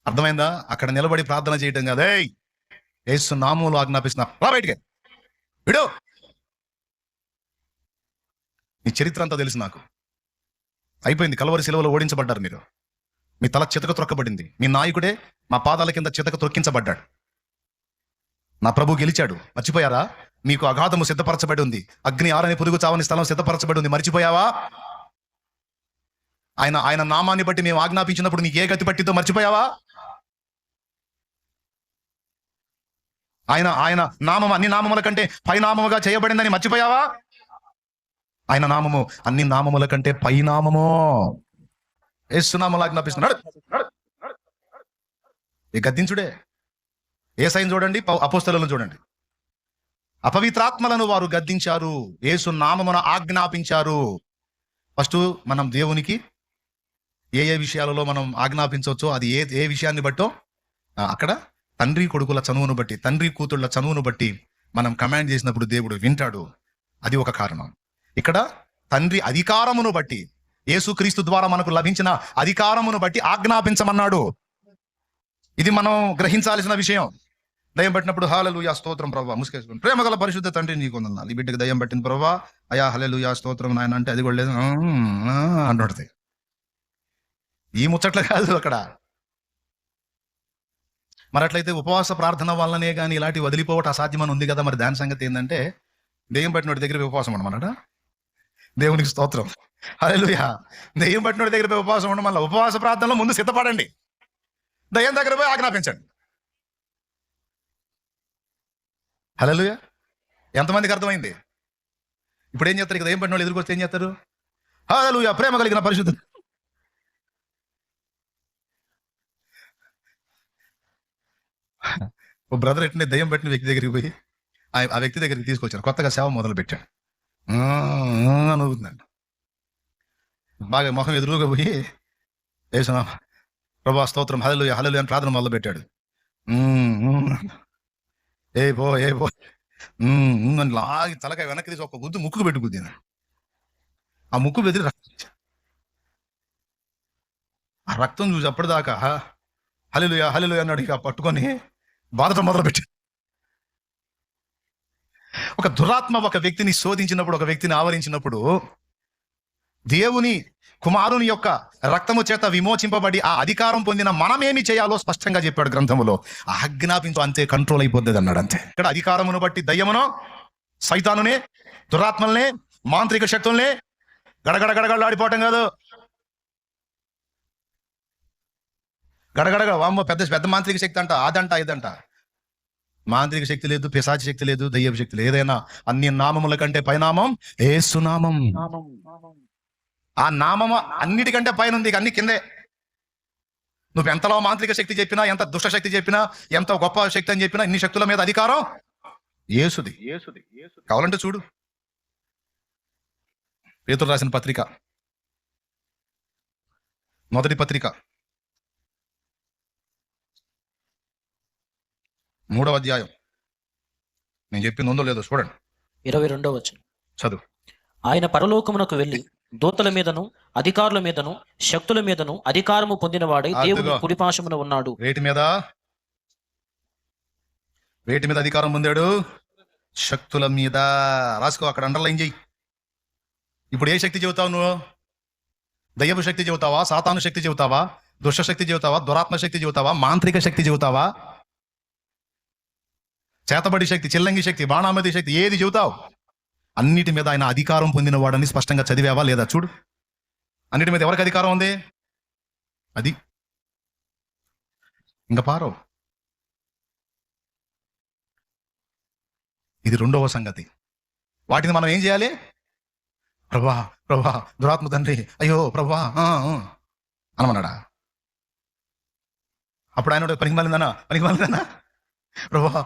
అర్థమైందా? అక్కడ నిలబడి ప్రార్థన చేయటం కదా, యేసు నామములో ఆజ్ఞాపిస్తున్నా, రా బయటికి, విడు. నీ చరిత్ర అంతా తెలుసు నాకు. అయిపోయింది. కల్వరి శిలువలో ఓడించబడ్డారు మీరు. మీ తల చితక త్రొక్కబడింది. మీ నాయకుడే మా పాదాల కింద చితక త్రొక్కించబడ్డాడు. నా ప్రభు గెలిచాడు. మర్చిపోయారా? మీకు అగాధము సిద్ధపరచబడి ఉంది, అగ్ని ఆరని పురుగు చావని స్థలం సిద్ధపరచబడి ఉంది. మర్చిపోయావా? ఆయన నామాన్ని బట్టి మేము ఆజ్ఞాపించినప్పుడు నీకు ఏ గతి పట్టిద్దో మర్చిపోయావా? ఆయన నామం అన్ని నామముల కంటే పైనామముగా చేయబడిందని మర్చిపోయావా? ఆయన నామము అన్ని నామముల కంటే పైనామము. యేసునామములో ఆజ్ఞాపిస్తున్నాడు. ఈ గద్దించుడే. యేసయ్యను చూడండి, అపోస్తలులను చూడండి. అపవిత్రాత్మలను వారు గద్దించారు, యేసు నామమున ఆజ్ఞాపించారు. ఫస్ట్ మనం దేవునికి ఏ విషయాలలో మనం ఆజ్ఞాపించవచ్చో, అది ఏ విషయాన్ని బట్టో అక్కడ తండ్రి కొడుకుల చనువును బట్టి, తండ్రి కూతుళ్ళ చనువును బట్టి మనం కమాండ్ చేసినప్పుడు దేవుడు వింటాడు. అది ఒక కారణం. ఇక్కడ తండ్రి అధికారమును బట్టి, యేసుక్రీస్తు ద్వారా మనకు లభించిన అధికారమును బట్టి ఆజ్ఞాపించమన్నాడు. ఇది మనం గ్రహించాల్సిన విషయం. దయ్యం పట్టినప్పుడు హల్లెలూయా స్తోత్రం ప్రభా ముసుకేసుకుని, ప్రేమ గల పరిశుద్ధ తండ్రి నీకు వందనాలు, ఈ బిడ్డకి దయ్యం పట్టింది ప్రభా, అయా హల్లెలూయా స్తోత్రం నాయన అంటే అది కూడా లేదు అంటుంటది. ఈ ముచ్చట్లు కాదు అక్కడ. మరి అట్లయితే ఉపవాస ప్రార్థన వల్లనే కానీ ఇలాంటి వదిలిపోవటం అసాధ్యమని ఉంది కదా. మరి దాని సంగతి ఏంటంటే దెయ్యం పట్టినోడి దగ్గర ఉపవాసం ఉండమన్నట. దేవునికి స్తోత్రం, హల్లెలూయా. దెయ్యం పట్టినోడి దగ్గర పోయి ఉపవాసం ఉండమల్ల. ఉపవాస ప్రార్థనలో ముందు సిద్ధపడండి, దయ్యం దగ్గర పోయి ఆజ్ఞాపించండి. హల్లెలూయా. ఎంతమందికి అర్థమైంది? ఇప్పుడు ఏం చేస్తారు? ఇక దయ్యం పట్టిన వాళ్ళు ఎదురుకొస్తే ఏం చేస్తారు? హల్లెలూయా ప్రేమ కలిగిన పరిశుద్ధ. ఓ బ్రదర్ ఎట్టిన దయ్యం పట్టిన వ్యక్తి దగ్గరికి పోయి ఆ వ్యక్తి దగ్గరికి తీసుకొచ్చారు. కొత్తగా సేవ మొదలు పెట్టాడు. నవ్వుతుందండి. బాగా మొహం ఎదురుగా పోయి వేసిన ప్రభా స్తోత్రం హల్లెలూయా హల్లెలూయా అని ప్రార్థన మొదలు పెట్టాడు. ఏ పో అని లాగి తలకాయ వెనక్కి తీసి ఒక గుద్దు ముక్కు పెట్టి గుద్దింది. ఆ ముక్కు బెదిరి ఆ రక్తం చూసి అప్పటిదాకా హల్లెలూయా హల్లెలూయా అన్నాడు. ఇక పట్టుకొని బాధటం మొదలుపెట్టాడు. ఒక దురాత్మ ఒక వ్యక్తిని శోధించినప్పుడు, ఒక వ్యక్తిని ఆవరించినప్పుడు, దేవుని కుమారుని యొక్క రక్తము చేత విమోచింపబడి ఆ అధికారం పొందిన మనమేమి చేయాలో స్పష్టంగా చెప్పాడు గ్రంథములో. ఆజ్ఞాపించు, అంతే కంట్రోల్ అయిపోద్ది అన్నాడు. అంతే. ఇక్కడ అధికారమును బట్టి దయ్యమును, సైతానునే, దురాత్మల్నే, మాంత్రిక శక్తుల్ని గడగడగడగడలాడిపోవటం కాదు. గడగడగ వామ్మో పెద్ద పెద్ద మాంత్రిక శక్తి అంట, అదంట ఇదంట. మాంత్రిక శక్తి లేదు, పిశాచి శక్తి లేదు, దయ్యపు శక్తి లేదు. ఏదైనా అన్ని నామముల కంటే పైనామం యేసునామం. ఆ నామము అన్నిటికంటే పైన ఉంది, అన్ని కిందే. నువ్వు ఎంతలో మాంత్రిక శక్తి చెప్పినా, ఎంత దుష్ట శక్తి చెప్పినా, ఎంత గొప్ప శక్తి అని చెప్పినా, ఇన్ని శక్తుల మీద అధికారం యేసుది. కావాలంటే చూడు, పేతురు రాసిన పత్రిక, మొదటి పత్రిక 3వ అధ్యాయం. నేను చెప్పింది ఉందో లేదో చూడండి. 22వ వచనం చదువు. ఆయన పరలోకమునకు వెళ్లి దూతల మీదను అధికారుల మీదను శక్తుల మీదను అధికారము పొందినవాడై దేవుని కుడిపాశమున ఉన్నాడు. వేటి మీద అధికారం పొందాడు? శక్తుల మీద. రాసుకో, అక్కడ అండర్లైన్ చెయ్యి. ఇప్పుడు ఏ శక్తి చెబుతావు నువ్వు? దయ్యపు శక్తి చెబుతావా? సాతాను శక్తి చెబుతావా? దుష్ట శక్తి చెబుతావా? దురాత్మ శక్తి చెబుతావా? మాంత్రిక శక్తి చెబుతావా? చేతబడి శక్తి, చిల్లంగి శక్తి, బాణామతి శక్తి, ఏది చెబుతావు? అన్నిటి మీద ఆయన అధికారం పొందిన వాడని స్పష్టంగా చదివావా లేదా? చూడు, అన్నిటి మీద ఎవరికి అధికారం ఉంది? అది ఇంకా పారో. ఇది 2వ సంగతి. వాటిని మనం ఏం చేయాలి? ప్రభా దురాత్మ తండ్రి, అయ్యో ప్రభా అనమన్నాడా? అప్పుడు ఆయన పనికి మాలిందనా ప్రభా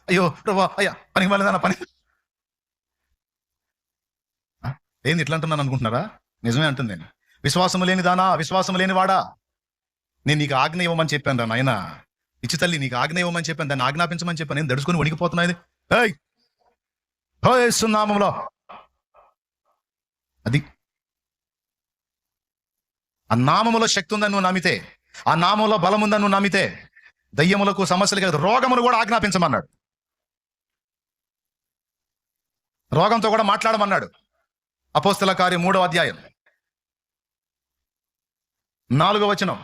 అయ్యో ప్రభా అయ్యా పనికి మాలిందనా పని ఏంది ఇట్లా అంటున్నాను అనుకుంటున్నారా? నిజమే అంటుంది. నేను విశ్వాసం లేని దానా, విశ్వాసం లేని వాడా, నేను నీకు ఆజ్ఞ ఇవ్వమని చెప్పాను రా నాయన, ఇచ్చి తల్లి నీకు ఆజ్ఞ ఇవ్వమని చెప్పాను, దాన్ని ఆజ్ఞాపించమని చెప్పాను. నేను దడుచుకొని వణికిపోతున్నది. నామంలో అది. ఆ నామములో శక్తి ఉందని నువ్వు నమ్మితే, ఆ నామంలో బలం ఉందని నువ్వు నమ్మితే, దయ్యములకు సమస్యలు కాదు, రోగమును కూడా ఆజ్ఞాపించమన్నాడు. రోగంతో కూడా మాట్లాడమన్నాడు. అపోస్తల కార్యం 3వ అధ్యాయం 4వ వచనం.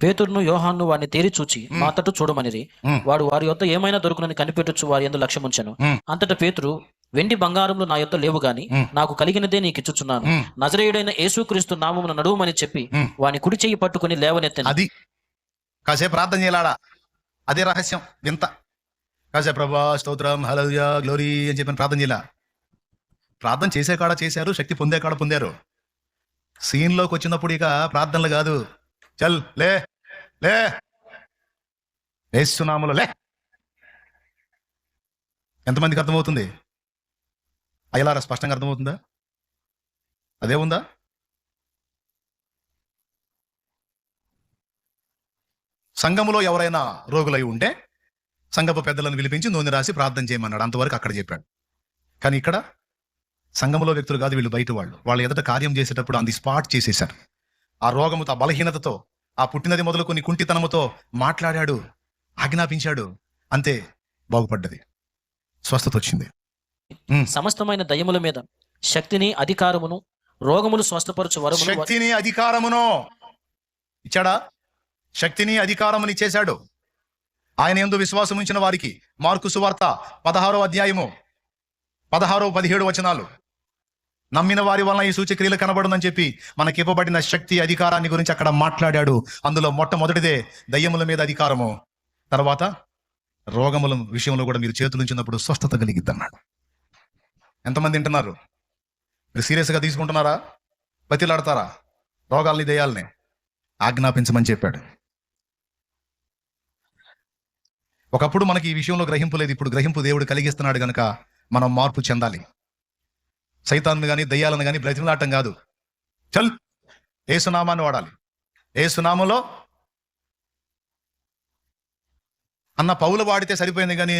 పేతురును యోహాను వారిని తేరి చూచి మా తట్టు చూడమనిరి. వాడు వారి యొద్ద ఏమైనా దొరుకునని కనిపెట్టొచ్చు వారి యందు లక్ష్యముంచెను. అంతటా పేతురు, వెండి బంగారములు నా యొద్ద లేవు గాని నాకు కలిగినదే నీకు ఇచ్చుచున్నాను. నజరేయుడైన యేసుక్రీస్తు నామమున నడువుమని చెప్పి వాని కుడి చెయ్యి పట్టుకుని లేవనెత్తెను. అది కాసేపు ప్రార్థన చేయాలా, అదే రహస్యం వింత. కాసేపు ప్రభా స్తోత్రం హల్లెలూయా గ్లోరీ అని చెప్పి ప్రార్థన చేయాల. ప్రార్థన చేసే కాడ చేశారు, శక్తి పొందే కాడ పొందారు. సీన్లోకి వచ్చినప్పుడు ఇక ప్రార్థనలు కాదు. చల్ లే యేసునామములో లే. ఎంతమందికి అర్థమవుతుంది? అయ్యలారా స్పష్టంగా అర్థమవుతుందా? అదే ఉందా? సంఘములో ఎవరైనా రోగులై ఉంటే సంఘపు పెద్దలను పిలిపించి నూనె రాసి ప్రార్థన చేయమన్నాడు. అంతవరకు అక్కడ చెప్పాడు. కానీ ఇక్కడ సంఘములో వ్యక్తులు కాదు, వీళ్ళు బయట వాళ్ళు. వాళ్ళ ఎదుట కార్యం చేసేటప్పుడు ఆన్ ది స్పాట్ చేసేశారు. ఆ రోగముతో, ఆ బలహీనతతో, ఆ పుట్టినది మొదలుకొని కుంటితనముతో మాట్లాడాడు, ఆజ్ఞాపించాడు, అంతే, బాగుపడ్డది, స్వస్థత వచ్చింది. సమస్తమైన దయ్యముల మీద శక్తిని, అధికారమును, రోగములు స్వస్థపరచు వరమును శక్తిని, అధికారమును ఇచ్చాడా? శక్తిని, అధికారముని ఇచ్చేశాడు. ఆయన యందు విశ్వాసం ఉంచిన వారికి. మార్కు సువార్త 16వ అధ్యాయము 16-17 వచనాలు. నమ్మిన వారి వలన ఈ సూచక్రియలు కనబడునని చెప్పి మనకి ఇవ్వబడిన శక్తి, అధికారాన్ని గురించి అక్కడ మాట్లాడాడు. అందులో మొట్టమొదటిదే దయ్యముల మీద అధికారము. తర్వాత రోగముల విషయంలో కూడా మీరు చేతులు ఉంచినప్పుడు స్వస్థత కలిగిద్ది అన్నాడు. ఎంతమంది వింటున్నారు? మీరు సీరియస్గా తీసుకుంటున్నారా? బతిలాడతారా? రోగాల్ని, దయ్యాలని ఆజ్ఞాపించమని చెప్పాడు. ఒకప్పుడు మనకి ఈ విషయంలో గ్రహింపు లేదు. ఇప్పుడు గ్రహింపు దేవుడు కలిగిస్తున్నాడు గనక మనం మార్పు చెందాలి. సైతాన్ని కానీ దయ్యాలను కానీ బ్రతిమలాటం కాదు. చల్, ఏసునామాన్ని వాడాలి. ఏసునామంలో అన్న పౌలు వాడితే సరిపోయింది కానీ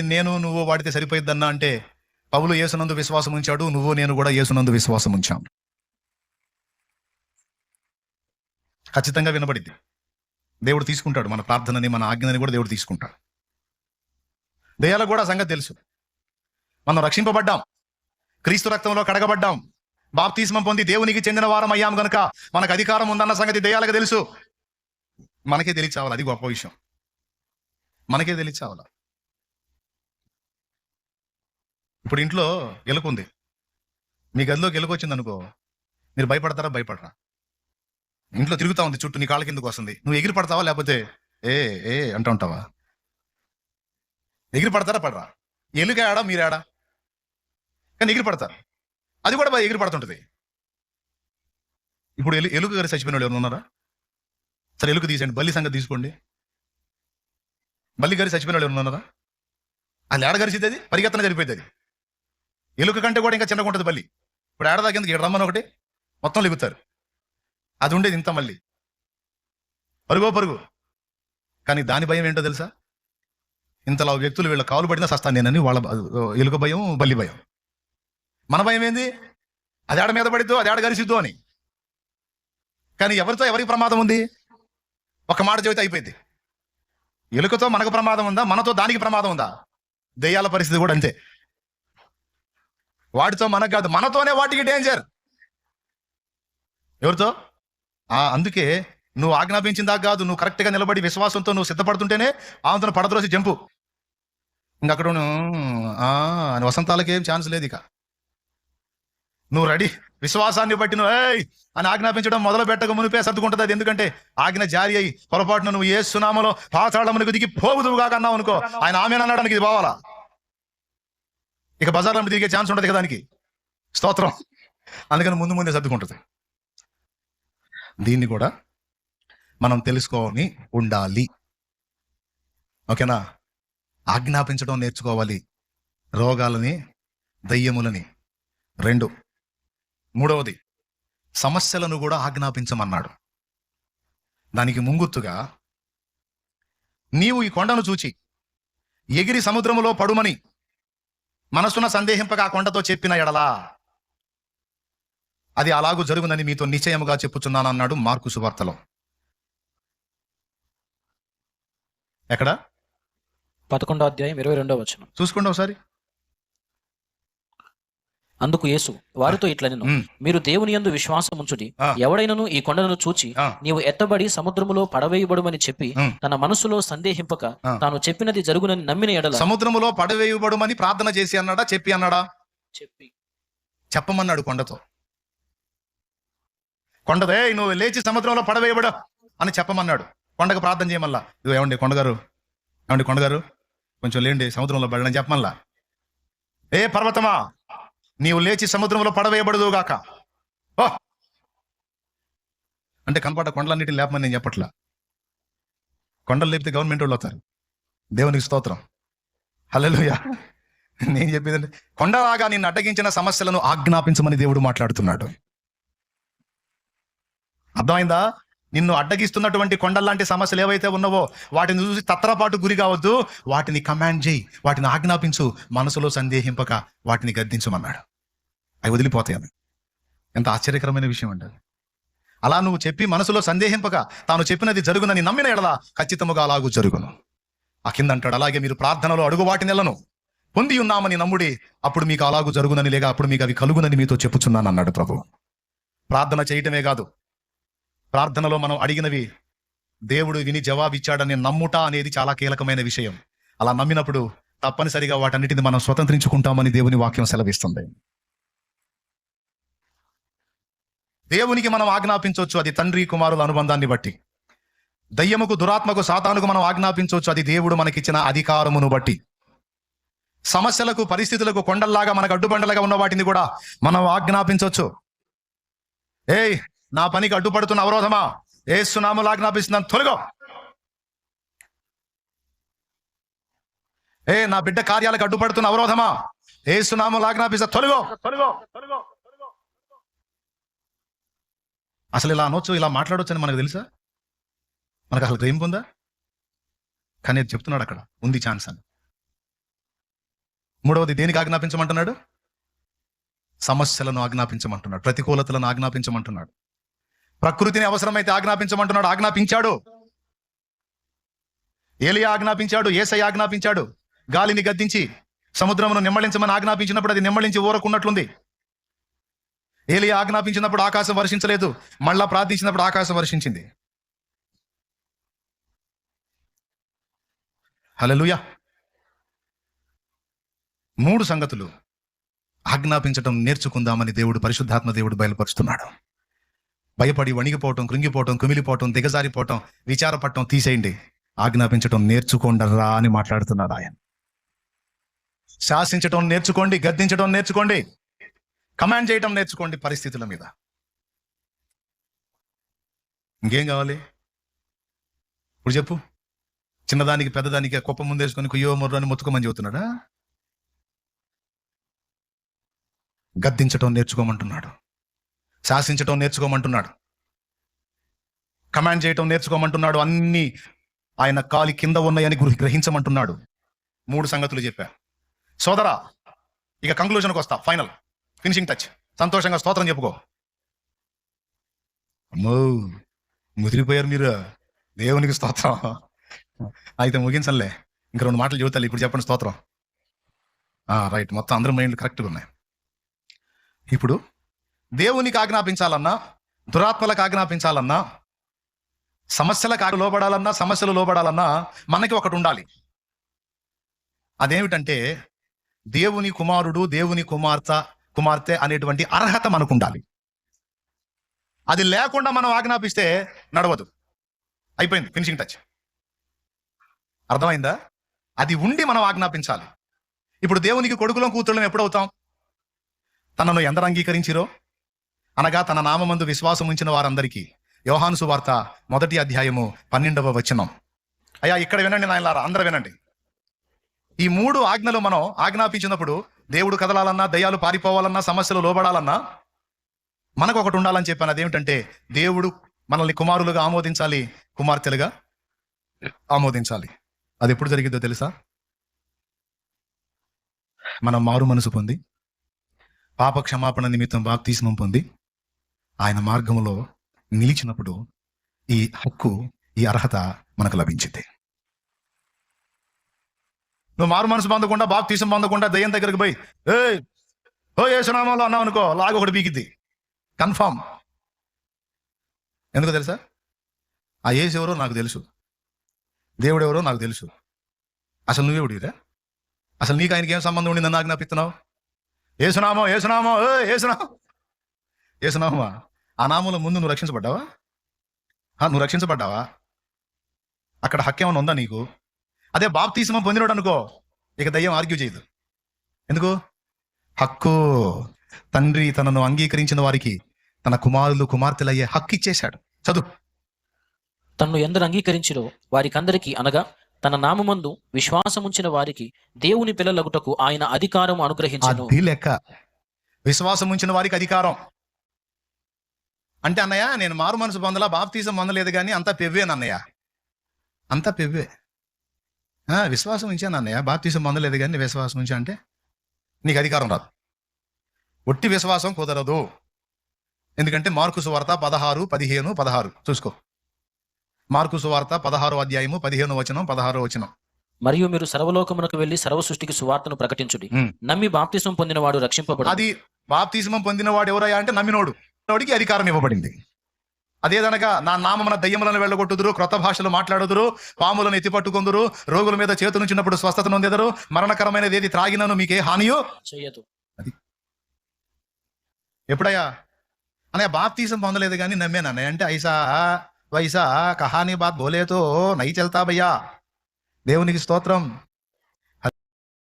నువ్వు వాడితే సరిపోయిద్దన్నా అంటే, పౌలు యేసునందు విశ్వాసం ఉంచాడు, నువ్వు నేను కూడా యేసునందు విశ్వాసం ఉంచాం. ఖచ్చితంగా వినబడింది. దేవుడు తీసుకుంటాడు మన ప్రార్థనని, మన ఆజ్ఞని కూడా దేవుడు తీసుకుంటాడు. దయ్యాలకు కూడా సంగతి తెలుసు. మనం రక్షింపబడ్డాం, క్రీస్తు రక్తంలో కడగబడ్డాం, బాప్తిస్మం పొంది దేవునికి చెందిన వారం అయ్యాం గనుక మనకు అధికారం ఉందన్న సంగతి దయ్యాలకు తెలుసు. మనకే తెలియచావాలి, అది గొప్ప విషయం. మనకే తెలియచావాలి. ఇప్పుడు ఇంట్లో ఎలుకుంది, మీ గదిలోకి ఎలుక వచ్చింది అనుకో, మీరు భయపడతారా? భయపడరా? ఇంట్లో తిరుగుతా ఉంది చుట్టూ, నీ కాళ్ళ కిందకు వస్తుంది, నువ్వు ఎగిరి పడతావా లేకపోతే ఏ ఏ అంటూ ఉంటావా? ఎగిరి పడతారా? పడరా? ఎలుక ఆడా, మీరాడా? కానీ ఎగిరి పడతారు. అది కూడా బాగా ఎగిరి పడుతుంటది. ఇప్పుడు ఎలుక గారి చచ్చిపోయిన వాళ్ళు ఎవరు ఉన్నారా? సరే, ఎలుక తీసేయండి, బల్లి సంగతి తీసుకోండి. బల్లి గారి చచ్చిపోయిన వాళ్ళు ఎవరు ఉన్నారా? అది ఏడగరిసిద్ది, అది పరిగెత్తన జరిపోయింది. అది ఎలుక కంటే కూడా ఇంకా చిన్నగా ఉంటుంది బల్లి. ఇప్పుడు ఏడదా కిందకి రమ్మని ఒకటి మొత్తం లెగుతారు. అది ఉండేది ఇంత, మళ్ళీ పరుగో పరుగు. కానీ దాని భయం ఏంటో తెలుసా? ఇంతలా వ్యక్తులు వీళ్ళ కాలు పడినా సస్తాను నేనని వాళ్ళ ఎలుక భయం, బల్లి భయం. మన భయం ఏంది? అది ఆడ మీద పడిద్దో, అది ఆడ గరిసిద్దో అని. కానీ ఎవరికి ప్రమాదం ఉంది? ఒక మాట చెబితే అయిపోయింది. ఎలుకతో మనకు ప్రమాదం ఉందా? మనతో దానికి ప్రమాదం ఉందా? దెయ్యాల పరిస్థితి కూడా అంతే. వాటితో మనకు కాదు, మనతోనే వాటికి డేంజర్. ఎవరితో? అందుకే నువ్వు ఆజ్ఞాపించిందా కాదు, నువ్వు కరెక్ట్గా నిలబడి విశ్వాసంతో నువ్వు సిద్ధపడుతుంటేనే ఆమెతో పడద్రోసి జంపు. ఇంకక్కడ అని వసంతాలకేం ఛాన్స్ లేదు. ఇక నువ్వు రెడీ, విశ్వాసాన్ని బట్టి నువ్వు అని ఆజ్ఞాపించడం మొదలు పెట్టక మునిపే సర్దుకుంటుంది అది. ఎందుకంటే ఆజ్ఞ జారీ అయ్యి పొరపాటున నువ్వు యేసు నామములో పాతాళమునకు దిగి పోగుదువుగా కన్నావు అనుకో, ఆయన ఆమేననడానికి ఇది పోవాలా. ఇక బజార్లో తిరిగే ఛాన్స్ ఉంటుంది కదా దానికి. స్తోత్రం. అందుకని ముందే సర్దుకుంటుంది. దీన్ని కూడా మనం తెలుసుకొని ఉండాలి. ఓకేనా? ఆజ్ఞాపించడం నేర్చుకోవాలి, రోగాలని, దయ్యములని. 2, మూడవది సమస్యలను కూడా ఆజ్ఞాపించమన్నాడు. దానికి ముంగుర్తుగా, నీవు ఈ కొండను చూచి ఎగిరి సముద్రములో పడుమని మనసున సందేహింపగా కొండతో చెప్పిన ఎడలా అది అలాగూ జరుగునని మీతో నిశ్చయముగా చెప్పుచున్నాను అన్నాడు మార్కు సువార్తలో. ఎక్కడ? 11వ అధ్యాయం 22వ వచనం. చూసుకోండి ఒకసారి. అందుకు యేసు వారితో ఇట్లనెను, మీరు దేవుని యందు విశ్వాసం ఉంచుడి. ఎవడైనను ఈ కొండను చూచి నీవు ఎత్తబడి సముద్రములో పడవేయబడుమని చెప్పి తన మనసులో సందేహింపక తాను చెప్పినది జరుగునని నమ్మిన ఎడల. సముద్రములో పడవేయబడుమని ప్రార్థన చేసి అన్నాడా? చెప్పి అన్నాడా? చెప్పమన్నాడు కొండతో. కొండదే నువ్వు లేచి సముద్రంలో పడవేయబడు అని చెప్పమన్నాడు. కొండకు ప్రార్థన చేయమల్లా. ఇదిగో ఏమండి కొండగారు కొంచెం లేండి, సముద్రంలో పడని చెప్పమల్లా. ఏ పర్వతమా, నీవు లేచి సముద్రంలో పడవేయబడదుగాక. ఓ అంటే కనపడ్డ కొండలన్నిటిని లేపమని నేను చెప్పట్లా. కొండలు లేపితే గవర్నమెంట్ వాళ్ళు వస్తారు. దేవునికి స్తోత్రం, హల్లెలూయా. నేను చెప్పేదంటే, కొండలాగా నిన్ను అడ్డగించిన సమస్యలను ఆజ్ఞాపించమని దేవుడు మాట్లాడుతున్నాడు. అర్థమైందా? నిన్ను అడ్డగిస్తున్నటువంటి కొండల్లాంటి సమస్యలు ఏవైతే ఉన్నావో వాటిని చూసి తత్తరపాటు గురి కావద్దు. వాటిని కమాండ్ చేయి, వాటిని ఆజ్ఞాపించు, మనసులో సందేహింపక వాటిని గద్దించమన్నాడు. అవి వదిలిపోతాయని. ఎంత ఆశ్చర్యకరమైన విషయం అండి. అలా నువ్వు చెప్పి మనసులో సందేహింపక తాను చెప్పినది జరుగునని నమ్మిన ఎడల ఖచ్చితముగా అలాగూ జరుగును. ఆ కింద అంటాడు, అలాగే మీరు ప్రార్థనలో అడుగు వాటి నెలను పొంది ఉన్నామని నమ్ముడి, అప్పుడు మీకు అలాగూ జరుగునని, లేక అప్పుడు మీకు అవి కలుగునని మీతో చెప్పుచున్నాను అన్నాడు ప్రభు. ప్రార్థన చేయటమే కాదు, ప్రార్థనలో మనం అడిగినవి దేవుడు విని జవాబిచ్చాడని నమ్ముట అనేది చాలా కీలకమైన విషయం. అలా నమ్మినప్పుడు తప్పనిసరిగా వాటన్నిటిని మనం స్వతంత్రించుకుంటామని దేవుని వాక్యం సెలవిస్తుంది. దేవునికి మనం ఆజ్ఞాపించవచ్చు, అది తండ్రి కుమారుల అనుబంధాన్ని బట్టి. దయ్యముకు, దురాత్మకు, సాతానుకు మనం ఆజ్ఞాపించవచ్చు, అది దేవుడు మనకిచ్చిన అధికారమును బట్టి. సమస్యలకు, పరిస్థితులకు కొండల్లాగా మనకు అడ్డుబండలుగా ఉన్న వాటిని కూడా మనం ఆజ్ఞాపించవచ్చు. ఏయ్, నా పనికి అడ్డుపడుతున్న అవరోధమా, యేసు నామములో ఆజ్ఞాపిస్తున్నాను, తొలగో. నా బిడ్డ కార్యాలకు అడ్డుపడుతున్న అవరోధమా, యేసు నామములో ఆజ్ఞాపిస్తా, తొలగో. అసలు ఇలా అనొచ్చు, ఇలా మాట్లాడొచ్చు అని మనకు తెలుసా? మనకు అసలు గ్రహింపు ఉందా? కానీ చెప్తున్నాడు అక్కడ ఉంది ఛాన్స్ అని. మూడవది దేనికి ఆజ్ఞాపించమంటున్నాడు? సమస్యలను ఆజ్ఞాపించమంటున్నాడు, ప్రతికూలతలను ఆజ్ఞాపించమంటున్నాడు, ప్రకృతిని అవసరమైతే ఆజ్ఞాపించమంటున్నాడు. ఆజ్ఞాపించాడు. ఏలియా ఆజ్ఞాపించాడు, యేసయ్య ఆజ్ఞాపించాడు. గాలిని గద్దించి సముద్రమును నిమ్మళించమని ఆజ్ఞాపించినప్పుడు అది నిమ్మళించి ఊరకున్నట్లుంది. ఏలియా ఆజ్ఞాపించినప్పుడు ఆకాశం వర్షించలేదు, మళ్ళా ప్రార్థించినప్పుడు ఆకాశం వర్షించింది. హల్లెలూయా. 3 సంగతులు ఆజ్ఞాపించటం నేర్చుకుందామని దేవుడు, పరిశుద్ధాత్మ దేవుడు బయలుపరుస్తున్నాడు. భయపడి వణిగిపోవటం, కృంగిపోవటం, కుమిలిపోవటం, దిగజారిపోవటం, విచారపడటం తీసేయండి. ఆజ్ఞాపించటం నేర్చుకోండరా అని మాట్లాడుతున్నాడు ఆయన. శాసించటం నేర్చుకోండి, గద్దించటం నేర్చుకోండి, కమాండ్ చేయటం నేర్చుకోండి పరిస్థితుల మీద. ఇంకేం కావాలి ఇప్పుడు చెప్పు? చిన్నదానికి పెద్దదానికి కుప్ప ముందేసుకొని కుయ్యో మొర్రు అని మొత్తుకోమని చెబుతున్నాడా? గద్దించటం నేర్చుకోమంటున్నాడు, శాసించటం నేర్చుకోమంటున్నాడు, కమాండ్ చేయటం నేర్చుకోమంటున్నాడు, అన్ని ఆయన కాలి కింద ఉన్నాయని గ్రహించమంటున్నాడు. 3 సంగతులు చెప్పా. సోదరా, ఇక కంక్లూజన్కి వస్తా, ఫైనల్ ఫినిషింగ్ టచ్. సంతోషంగా స్తోత్రం చెప్పుకో. అమ్మో, ముదిరిపోయారు మీరు. దేవునికి స్తోత్రం. అయితే ముగించలే, ఇంక 2 మాటలు చెబుతాలి. ఇప్పుడు చెప్పండి స్తోత్రం. రైట్, మొత్తం అందరి మైండ్లు కరెక్ట్గా ఉన్నాయి. ఇప్పుడు దేవునికి ఆజ్ఞాపించాలన్నా, దురాత్మలకు ఆజ్ఞాపించాలన్నా, సమస్యలకు లోబడాలన్నా, సమస్యలు లోబడాలన్నా మనకి ఒకటి ఉండాలి. అదేమిటంటే దేవుని కుమారుడు, దేవుని కుమార్తె అనేటువంటి అర్హత మనకు ఉండాలి. అది లేకుండా మనం ఆజ్ఞాపిస్తే నడవదు. అయిపోయింది, ఫినిషింగ్ టచ్. అర్థమైందా? అది ఉండి మనం ఆజ్ఞాపించాలి. ఇప్పుడు దేవునికి కొడుకులం కూతుళ్ళం ఎప్పుడవుతాం? తనను ఎందరు అంగీకరించిరో, అనగా తన నామమందు విశ్వాసం ఉంచిన వారందరికీ. యోహాను సువార్త 1వ అధ్యాయము 12వ వచనం. అయ్యా, ఇక్కడ వినండి నాయనలారా, అందరూ వినండి. ఈ 3 ఆజ్ఞలు మనం ఆజ్ఞాపించినప్పుడు దేవుడు కదలాలన్నా, దయ్యాలు పారిపోవాలన్నా, సమస్యలు లోబడాలన్నా మనకు ఒకటి ఉండాలని చెప్పాను. అదేమిటంటే దేవుడు మనల్ని కుమారులుగా ఆమోదించాలి, కుమార్తెలుగా ఆమోదించాలి. అది ఎప్పుడు జరిగిద్దో తెలుసా? మనం మారు మనసు పొంది, పాప క్షమాపణ నిమిత్తం బాప్తిస్మం పొంది ఆయన మార్గంలో నిలిచినప్పుడు ఈ హక్కు, ఈ అర్హత మనకు లభించింది. నువ్వు మారు మనసు పొందకుండా, బాప్తిస్మం పొందకుండా దయ్యం దగ్గరికి పోయి యేసు నామములో అన్నావు అనుకో, లాగ ఒకటి బీకిద్ది కన్ఫామ్. ఎందుకో తెలుసా? ఆ యేసు ఎవరో నాకు తెలుసు, దేవుడు ఎవరో నాకు తెలుసు. అసలు నువ్వెవడిరా? అసలు నీకు ఆయనకి ఏం సంబంధం ఉండి నన్ను ఆజ్ఞాపిస్తున్నావు? ఏసునామో ఏసునామో ఏసునామా? ఆ నామంలో ముందు నువ్వు రక్షించబడ్డావా? నువ్వు రక్షించబడ్డావా? అక్కడ హక్కు ఏమైనా ఉందా నీకు? అదే బాప్తిస్మం పొందినోడు అనుకో, ఇక దయ్యం ఆర్గ్యూ చేయదు. ఎందుకు? హక్కు. తండ్రి తనను అంగీకరించిన వారికి తన కుమారులు కుమార్తెలయ్యే హక్కు ఇచ్చేశాడు. చదువు. తన్ను ఎందరు అంగీకరించిరో వారికందరికీ, అనగా తన నామమందు విశ్వాసముంచిన వారికి దేవుని పిల్లలగుటకు ఆయన అధికారం అనుగ్రహించెను. అది లెక్క. విశ్వాసం ఉంచిన వారికి అధికారం అంటే, అన్నయ్య నేను మారు మనసు పొందలా, బాప్తిసం పొందలేదు కానీ అంతా పెవ్వేనన్నయ్య, అంతా పెవ్వే. విశ్వాసం ఉంచాను అన్నయ్య, బాప్తిసం పొందలేదు కానీ విశ్వాసం ఉంచా అంటే నీకు అధికారం రాదు. ఒట్టి విశ్వాసం కుదరదు. ఎందుకంటే మార్కు సువార్త 16, 15, 16 చూసుకో. మార్కు సువార్త 16 అధ్యాయము 15 వచనం 16 వచనం. మరియు మీరు సర్వలోకమునకు వెళ్లి సర్వ సృష్టికి సువార్తను ప్రకటించుడి. నమ్మి బాప్తిసం పొందినవాడు రక్షింపబడు. అది బాప్తిస్మం పొందినవాడు ఎవరయ్యా అంటే నమ్మినోడు. నోడికి అధికారం ఇవ్వబడింది. అదేదనగా నా నామమున దయ్యములను వెళ్ళగొట్టుదురు, క్రొత్త భాషలు మాట్లాడుదురు, పాములను ఎత్తిపట్టుకొందురు, రోగుల మీద చేతులు ఉంచినప్పుడు స్వస్థత నొందెదరు, మరణకరమైనది ఏది త్రాగినను మీకే హానియో చెయ్యదు. అది ఎప్పుడయ్యా అన్నయ్య బాప్తిజం పొందలేదు కానీ నమ్మాను అన్నయ్య అంటే ఐసా వైసా కహానీ బాత్ బోలేతో నై చల్తా భయ్యా. దేవునికి స్తోత్రం.